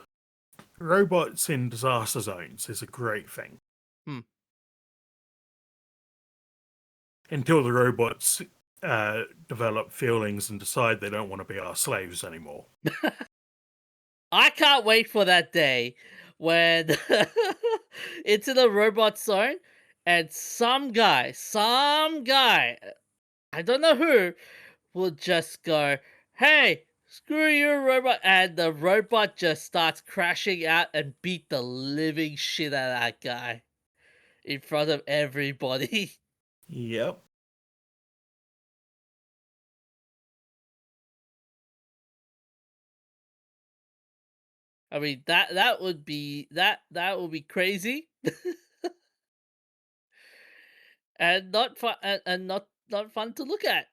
robots in disaster zones is a great thing. Hmm. Until the robots develop feelings and decide they don't want to be our slaves anymore. I can't wait for that day when it's in a robot zone and some guy, I don't know who, will just go, "Hey, screw you, robot," and the robot just starts crashing out and beat the living shit out of that guy in front of everybody. Yep. I mean that would be crazy and not fun and not fun to look at.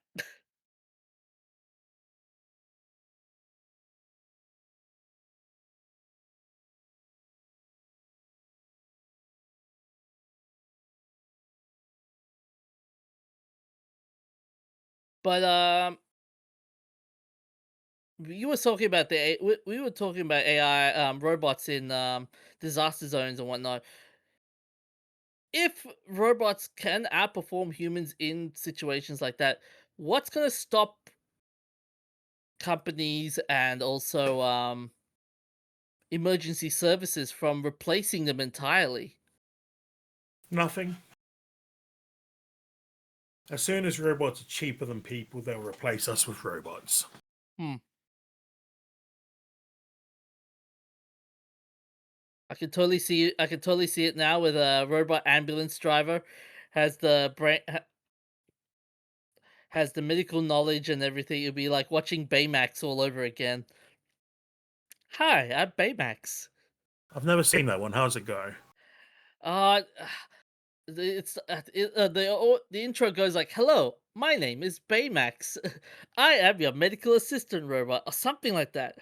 But you were talking about we were talking about AI robots in disaster zones and whatnot. If robots can outperform humans in situations like that, what's going to stop companies and also emergency services from replacing them entirely? Nothing. As soon as robots are cheaper than people, they'll replace us with robots. Hmm. I can totally see it. I can totally see it now with a robot ambulance driver has the brain has the medical knowledge and everything. It'd be like watching Baymax all over again. Hi, I'm Baymax. I've never seen that one. How's it go? Uh, the intro goes like, "Hello, my name is Baymax. I am your medical assistant robot," or something like that.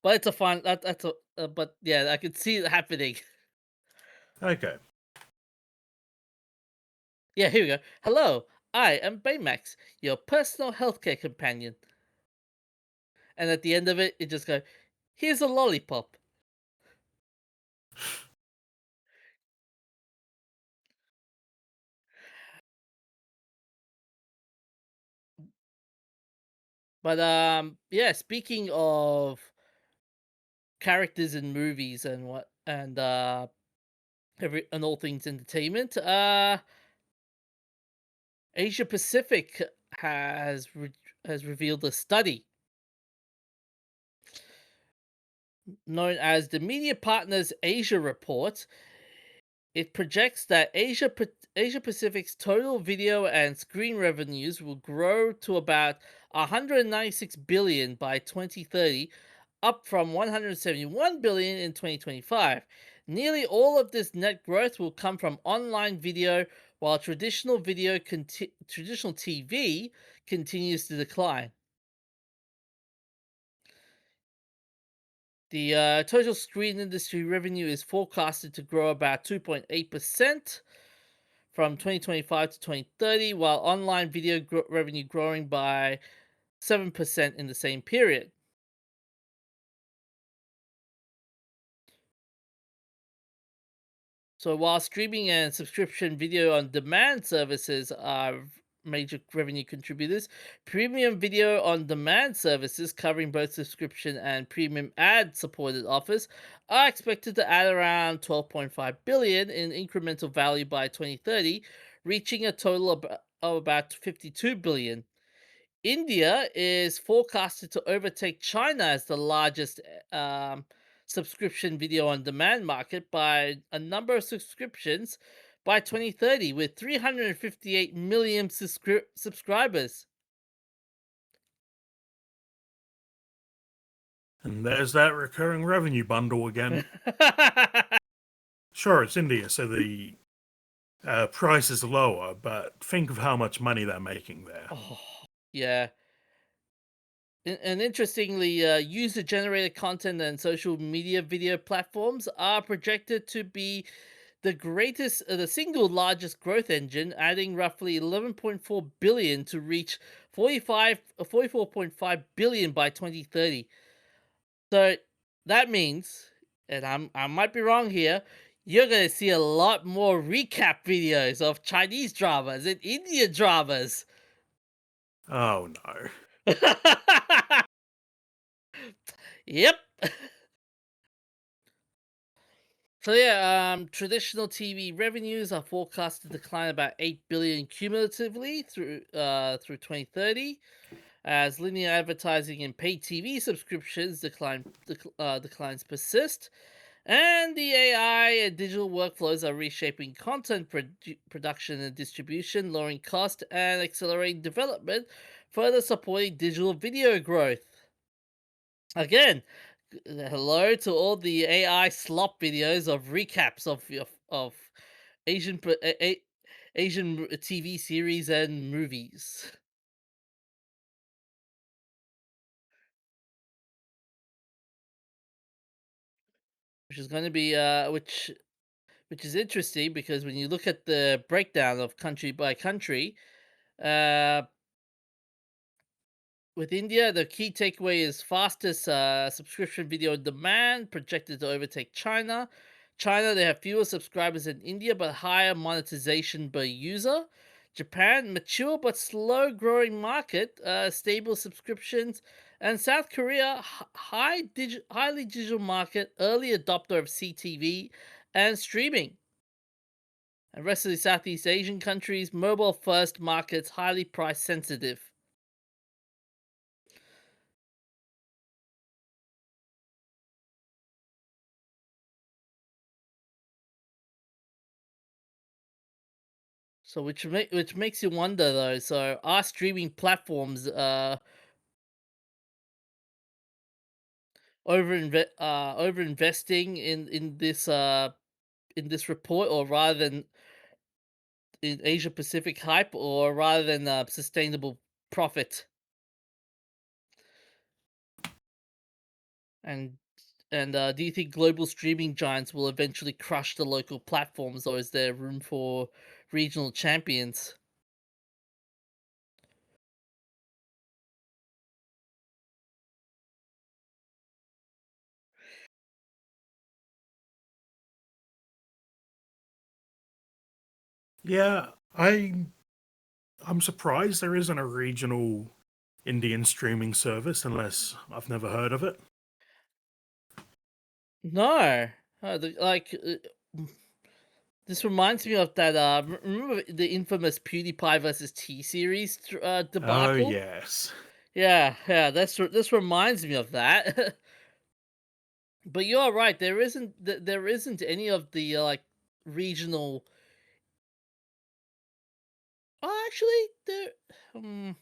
But it's a fun. That's a. But yeah, I could see it happening. Okay. Yeah, here we go. Hello, I am Baymax, your personal healthcare companion. And at the end of it, it just go, "Here's a lollipop." But yeah. Speaking of characters in movies and what and every and all things entertainment, Asia Pacific has revealed a study known as the Media Partners Asia Report. It projects that Asia Pacific's total video and screen revenues will grow to about 196 billion by 2030, up from 171 billion in 2025. Nearly all of this net growth will come from online video, while traditional TV continues to decline. The total screen industry revenue is forecasted to grow about 2.8% from 2025 to 2030, while online video revenue growing by 7% in the same period. So, while streaming and subscription video on demand services are major revenue contributors, premium video on demand services covering both subscription and premium ad supported offers are expected to add around 12.5 billion in incremental value by 2030, reaching a total of about 52 billion. India is forecasted to overtake China as the largest subscription video on demand market by a number of subscriptions by 2030, with 358 million subscribers. And there's that recurring revenue bundle again. Sure, it's India, so the price is lower, but think of how much money they're making there. Oh, yeah. And interestingly, user generated content and social media video platforms are projected to be the single largest growth engine, adding roughly 11.4 billion to reach 44.5 billion by 2030. So that means, and I might be wrong here, you're gonna see a lot more recap videos of Chinese dramas and Indian dramas. Oh no. Yep. So yeah, traditional TV revenues are forecast to decline about 8 billion cumulatively through 2030, as linear advertising and paid TV subscriptions declines persist, and the AI and digital workflows are reshaping content production and distribution, lowering cost and accelerating development, further supporting digital video growth. Again, hello to all the AI slop videos of recaps of Asian Asian TV series and movies, which is going to be which which is interesting because when you look at the breakdown of country by country, uh, with India, the key takeaway is fastest subscription video on demand, projected to overtake China. China, they have fewer subscribers than India, but higher monetization per user. Japan, mature but slow growing market, stable subscriptions. And South Korea, highly digital market, early adopter of CTV and streaming. And rest of the Southeast Asian countries, mobile first markets, highly price sensitive. So which makes you wonder though. So are streaming platforms over investing in this report, or rather than in Asia Pacific hype, or rather than sustainable profit? And do you think global streaming giants will eventually crush the local platforms, or is there room for regional champions? Yeah, I'm surprised there isn't a regional Indian streaming service unless I've never heard of it. No, this reminds me of that. Remember the infamous PewDiePie versus T series Oh debacle? yes. Yeah, yeah. This reminds me of that. But you're right. There isn't any of the like regional. Oh, actually, there. Um,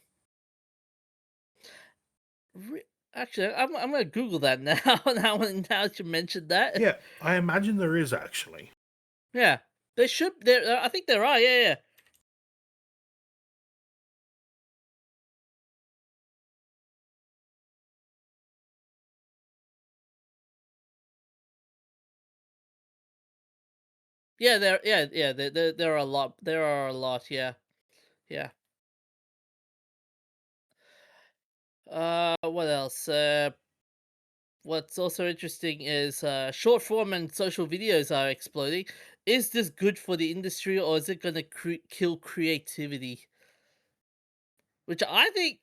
re- actually, I'm gonna Google that now. Now that you mentioned that. Yeah, I imagine there is actually. Yeah, they should. There, I think there are. Yeah, yeah. Yeah, there. Yeah, yeah. There are a lot. There are a lot. Yeah, yeah. What else? What's also interesting is short form and social videos are exploding. Is this good for the industry, or is it going to kill creativity? Which I think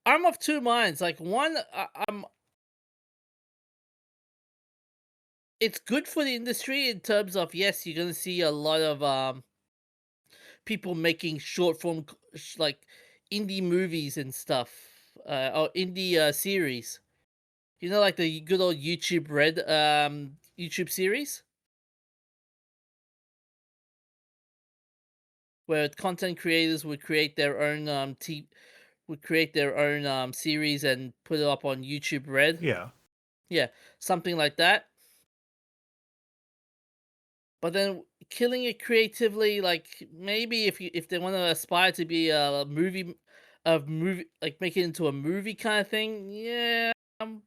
I'm of two minds. Like one, it's good for the industry in terms of, yes, you're going to see a lot of people making short form like indie movies and stuff, or indie series. You know, like the good old YouTube series where content creators would create their own would create their own series and put it up on YouTube Red. Yeah. Yeah, something like that. But then killing it creatively, like maybe if they want to aspire to be a movie, like make it into a movie kind of thing. Yeah,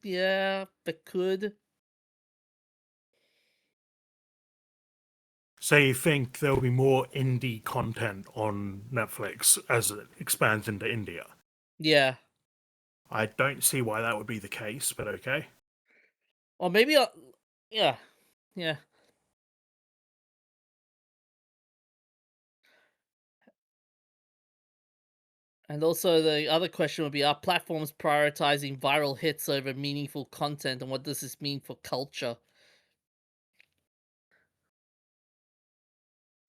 yeah, they could. So you think there'll be more indie content on Netflix as it expands into India? Yeah, I don't see why that would be the case, but okay. or maybe yeah, yeah. And also, the other question would be: are platforms prioritizing viral hits over meaningful content, and what does this mean for culture?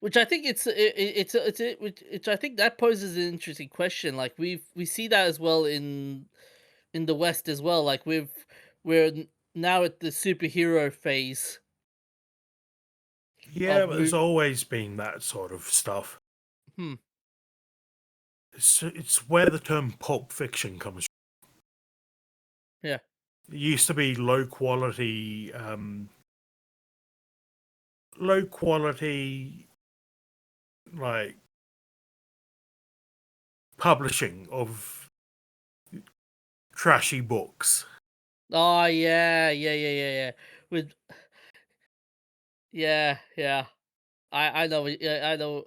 Which I think which I think that poses an interesting question. Like we see that as well in the West as well. Like we're now at the superhero phase Yeah, of but there's move. always been that sort of stuff. Hmm. It's where the term pulp fiction comes Yeah. from. It used to be low quality, like publishing of trashy books. Oh yeah, yeah, yeah, yeah, yeah. With Yeah. I know yeah, I know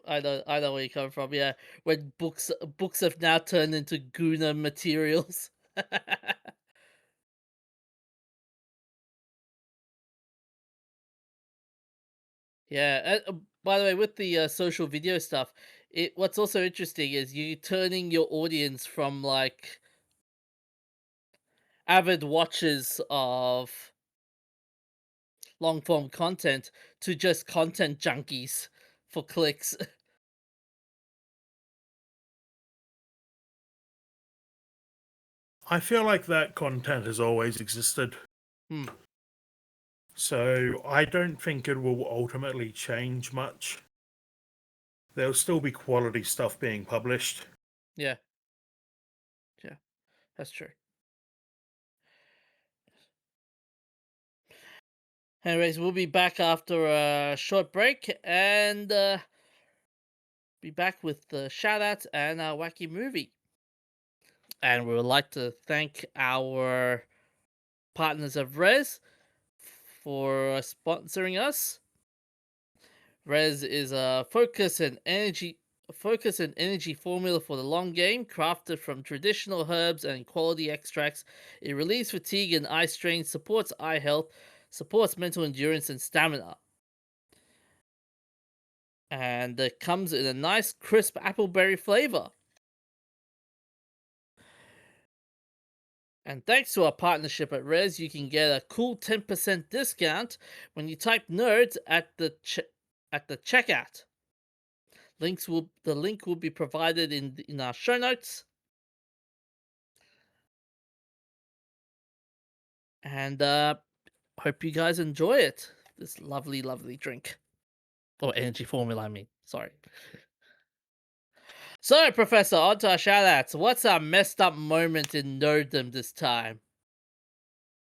where you come from, yeah. When books have now turned into Guna materials. Yeah, by the way, with the, social video stuff, what's also interesting is you turning your audience from, like, avid watchers of long form content to just content junkies for clicks. I feel like that content has always existed, Hmm, so I don't think it will ultimately change much. There'll still be quality stuff being published. yeah, yeah, that's true. Anyways, we'll be back after a short break and, be back with the shout outs and our wacky movie. And we would like to thank our partners of Res for sponsoring us. Res is a focus and energy formula for the long game, crafted from traditional herbs and quality extracts. It relieves fatigue and eye strain, supports eye health, supports mental endurance and stamina. And it comes in a nice crisp appleberry flavor. And thanks to our partnership at Res, you can get a cool 10% discount when you type nerds at the checkout. The link will be provided in our show notes. And hope you guys enjoy it. This lovely, lovely drink. Or energy formula, I mean. Sorry. So, Professor, on to our shout outs. What's our messed up moment in nerddom this time?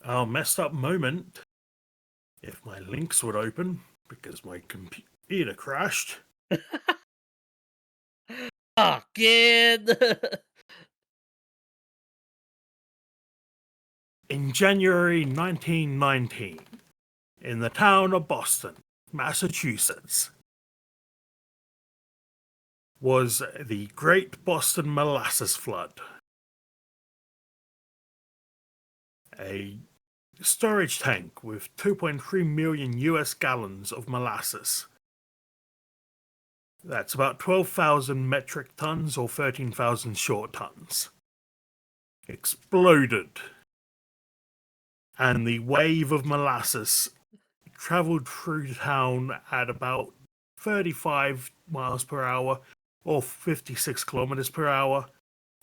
Our messed up moment, if my links would open, because my computer crashed. Again! In January 1919, in the town of Boston, Massachusetts, was the Great Boston Molasses Flood. A storage tank with 2.3 million US gallons of molasses. That's about 12,000 metric tons or 13,000 short tons. Exploded. And the wave of molasses traveled through town at about 35 miles per hour or 56 kilometers per hour,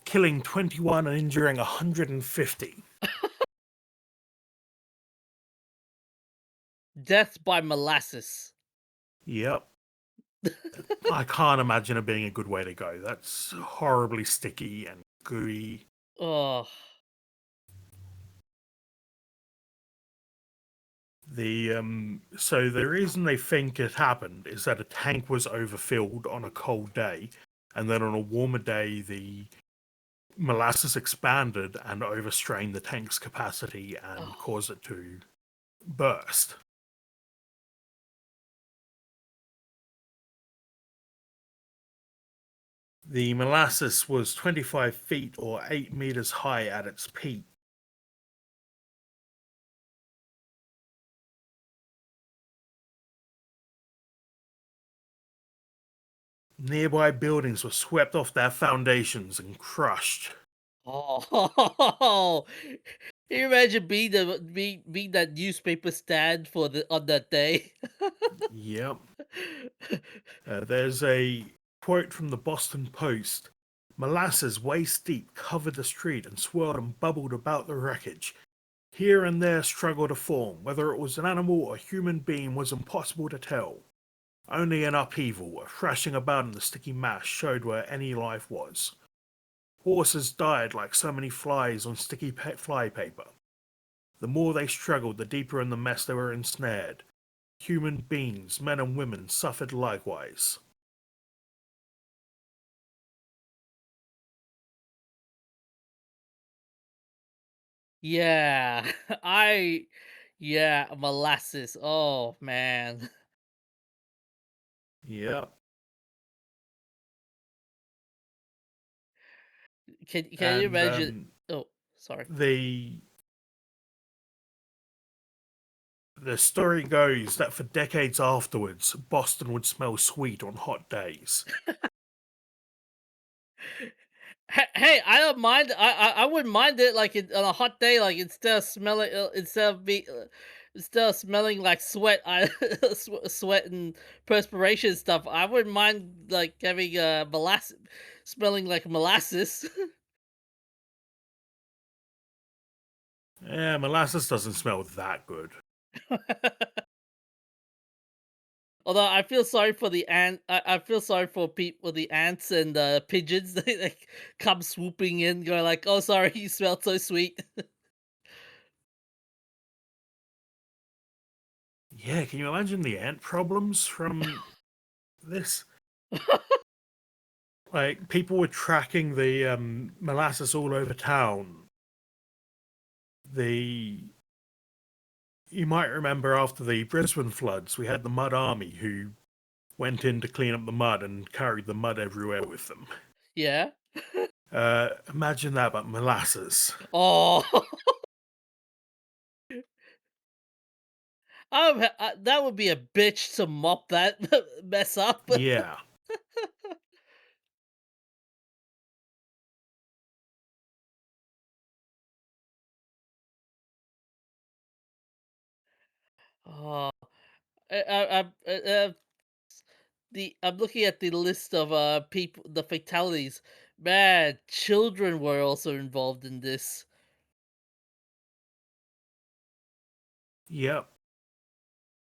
killing 21 and injuring 150. Death by molasses. Yep. I can't imagine it being a good way to go. That's horribly sticky and gooey. Oh. So the reason they think it happened is that a tank was overfilled on a cold day, and then on a warmer day the molasses expanded and overstrained the tank's capacity and Oh. caused it to burst. The molasses was 25 feet or 8 meters high at its peak. Nearby buildings were swept off their foundations and crushed. Oh. Can you imagine being that newspaper stand for the on that day? Yep. There's a quote from the Boston Post. Molasses waist deep covered the street and swirled and bubbled about the wreckage. Here and there struggled to form. Whether it was an animal or human being was impossible to tell. Only an upheaval, a thrashing about in the sticky mass, showed where any life was. Horses died like so many flies on sticky fly paper. The more they struggled, the deeper in the mess they were ensnared. Human beings, men and women, suffered likewise. Yeah. I yeah, molasses. Oh man. Yep. Can you And imagine? Oh, sorry. the the story goes that for decades afterwards, Boston would smell sweet on hot days. Hey, I don't mind. I wouldn't mind it like on a hot day, like instead of smelling like sweat, sweat and perspiration stuff. I wouldn't mind like having molasses, smelling like molasses. Yeah, molasses doesn't smell that good. Although I feel sorry for the ant, I feel sorry for people, the ants and the pigeons. They like come swooping in, going like, "Oh, sorry, you smell so sweet." Yeah, can you imagine the ant problems from this? Like, people were tracking the molasses all over town. The You might remember after the Brisbane floods, we had the Mud Army who went in to clean up the mud and carried the mud everywhere with them. Yeah. Imagine that, but molasses. Oh. That would be a bitch to mop that mess up. Yeah. Oh, I'm looking at the list of people, the fatalities. Man, children were also involved in this. Yep.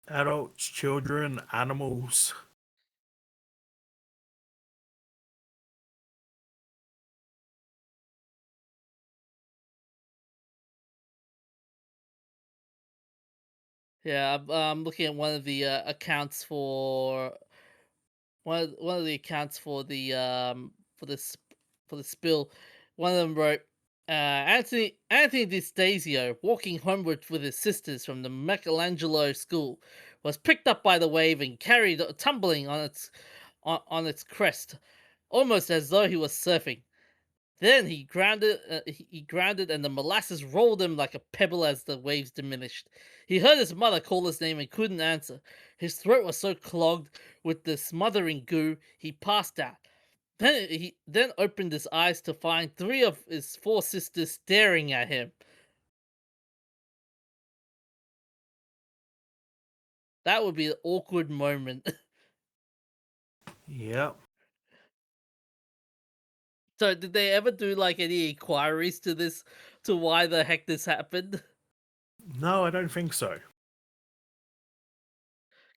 Adults, children, animals. Yeah, I'm looking at one of the accounts for one of the accounts for this for the spill. One of them wrote, Anthony Distasio, walking homeward with his sisters from the Michelangelo school, was picked up by the wave and carried tumbling on its crest, almost as though he was surfing. Then he grounded, and the molasses rolled him like a pebble as the waves diminished. He heard his mother call his name and couldn't answer. His throat was so clogged with the smothering goo, he passed out. Then he then opened his eyes to find three of his four sisters staring at him. That would be an awkward moment. Yep. So, did they ever do like any inquiries to this, to why the heck this happened? No, I don't think so.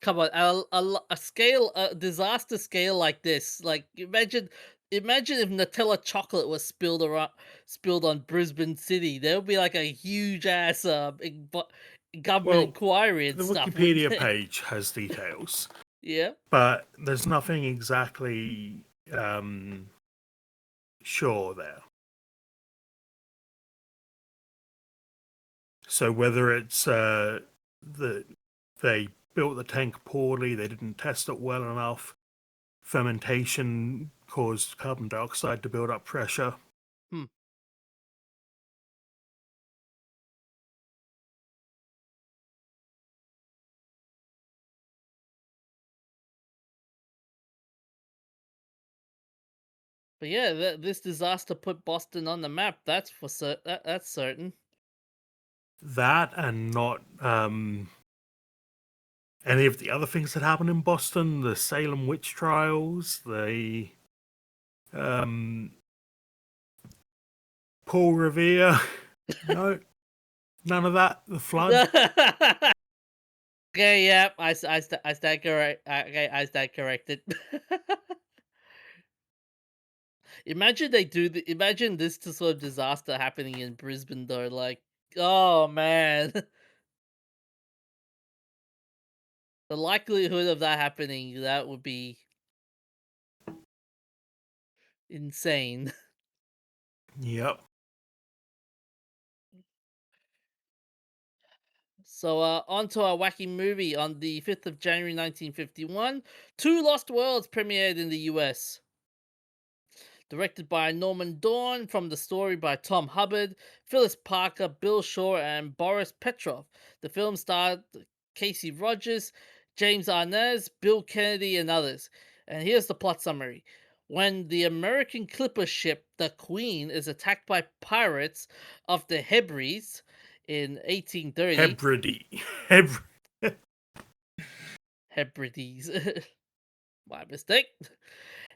Come on, a disaster scale like this. Like, imagine if Nutella chocolate was spilled on Brisbane City. There would be like a huge ass government Well, inquiry and the stuff, wouldn't Wikipedia there? page has details, Yeah. but there's nothing exactly um, sure there. So whether it's that they built the tank poorly, they didn't test it well enough, fermentation caused carbon dioxide to build up pressure. Hmm. But yeah, this disaster put Boston on the map. That's certain. That and not any of the other things that happened in Boston, the Salem witch trials, the um, Paul Revere. No, none of that. The flood. Okay, yep. I stand correct. Okay, I stand corrected. Imagine this to sort of disaster happening in Brisbane though. Like, oh man, the likelihood of that happening, that would be insane. Yep. So, on to our wacky movie. On the 5th of January 1951, Two Lost Worlds premiered in the US. Directed by Norman Dorn, from the story by Tom Hubbard, Phyllis Parker, Bill Shaw, and Boris Petrov. The film starred Casey Rogers, James Arnaz, Bill Kennedy, and others. And here's the plot summary. When the American clipper ship, the Queen, is attacked by pirates of the Hebrides in 1830, Hebride. Hebrides, my mistake.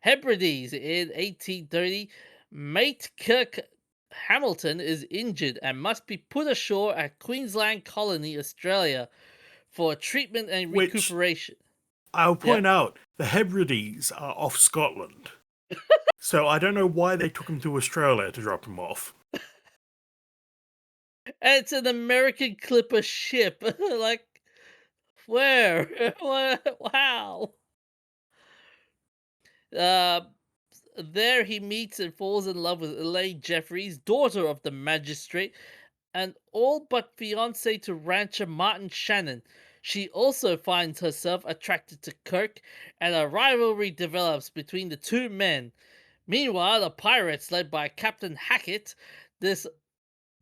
Hebrides in 1830, mate Kirk Hamilton is injured and must be put ashore at Queensland Colony, Australia, for treatment and Which recuperation. I'll Yep. point out, the Hebrides are off Scotland. So I don't know why they took him to Australia to drop him off. And it's an American clipper ship. Like, where? Wow. Uh, there he meets and falls in love with Elaine Jeffries, daughter of the magistrate, and all but fiance to rancher Martin Shannon. She also finds herself attracted to Kirk, and a rivalry develops between the two men. Meanwhile, the pirates, led by Captain Hackett, this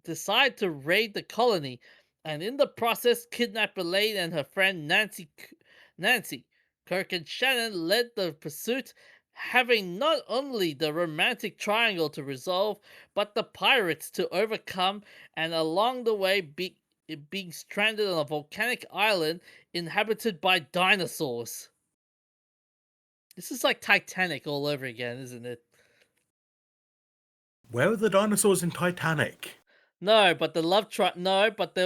decide to raid the colony, and in the process kidnap Elaine and her friend Nancy. Kirk and Shannon led the pursuit, having not only the romantic triangle to resolve, but the pirates to overcome, and along the way being stranded on a volcanic island inhabited by dinosaurs. This is like Titanic all over again, isn't it? Where are the dinosaurs in Titanic? No, but there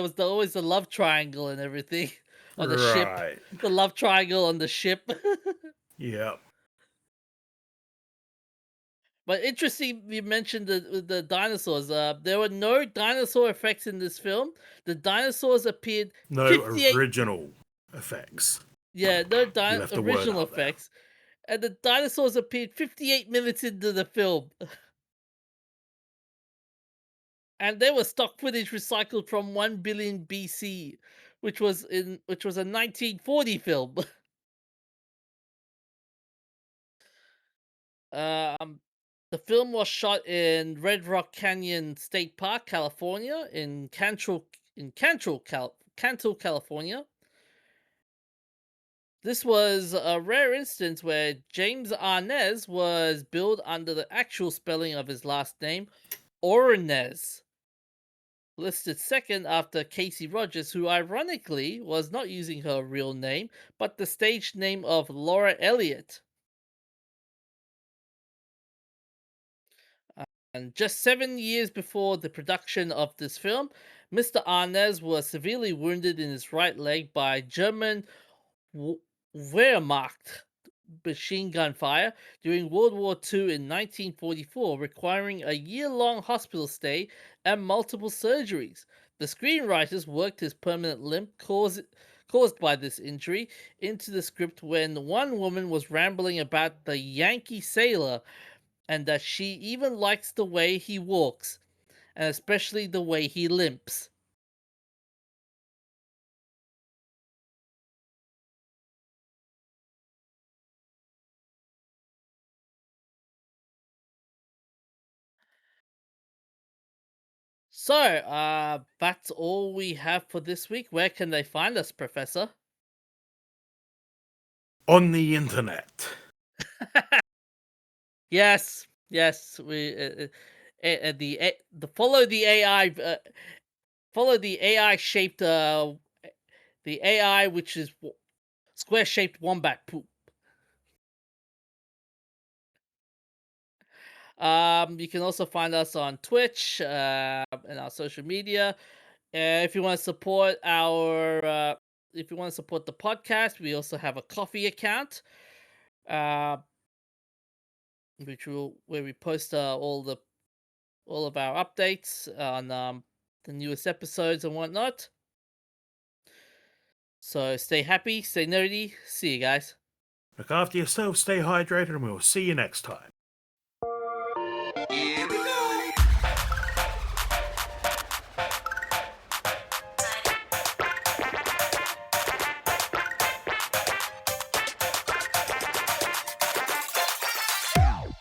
was always the love triangle and everything on the ship. Right. The love triangle on the ship. Yeah. But interesting, you mentioned the dinosaurs. There were no dinosaur effects in this film. The dinosaurs appeared No 58. original effects. Yeah, no You left the word original out there. effects, and the dinosaurs appeared 58 minutes into the film, and they were stock footage recycled from 1 billion BC, which was a 1940 film. Um, the film was shot in Red Rock Canyon State Park, California, Cantil, California. This was a rare instance where James Arnez was billed under the actual spelling of his last name, Ornez, listed second after Casey Rogers, who ironically was not using her real name, but the stage name of Laura Elliott. And just 7 years before the production of this film, Mr. Arnez was severely wounded in his right leg by German Wehrmacht machine gun fire during World War II in 1944, requiring a year-long hospital stay and multiple surgeries. The screenwriters worked his permanent limp caused by this injury into the script when one woman was rambling about the Yankee sailor and that she even likes the way he walks, and especially the way he limps. So, that's all we have for this week. Where can they find us, Professor? On the internet. Yes, yes, the follow the AI, follow the AI shaped, the AI which is square shaped wombat poop. You can also find us on Twitch, and our social media. If you want to support if you want to support the podcast, we also have a coffee account, uh, where we post all of our updates on the newest episodes and whatnot. So stay happy, stay nerdy. See you guys. Look after yourself, stay hydrated, and we'll see you next time.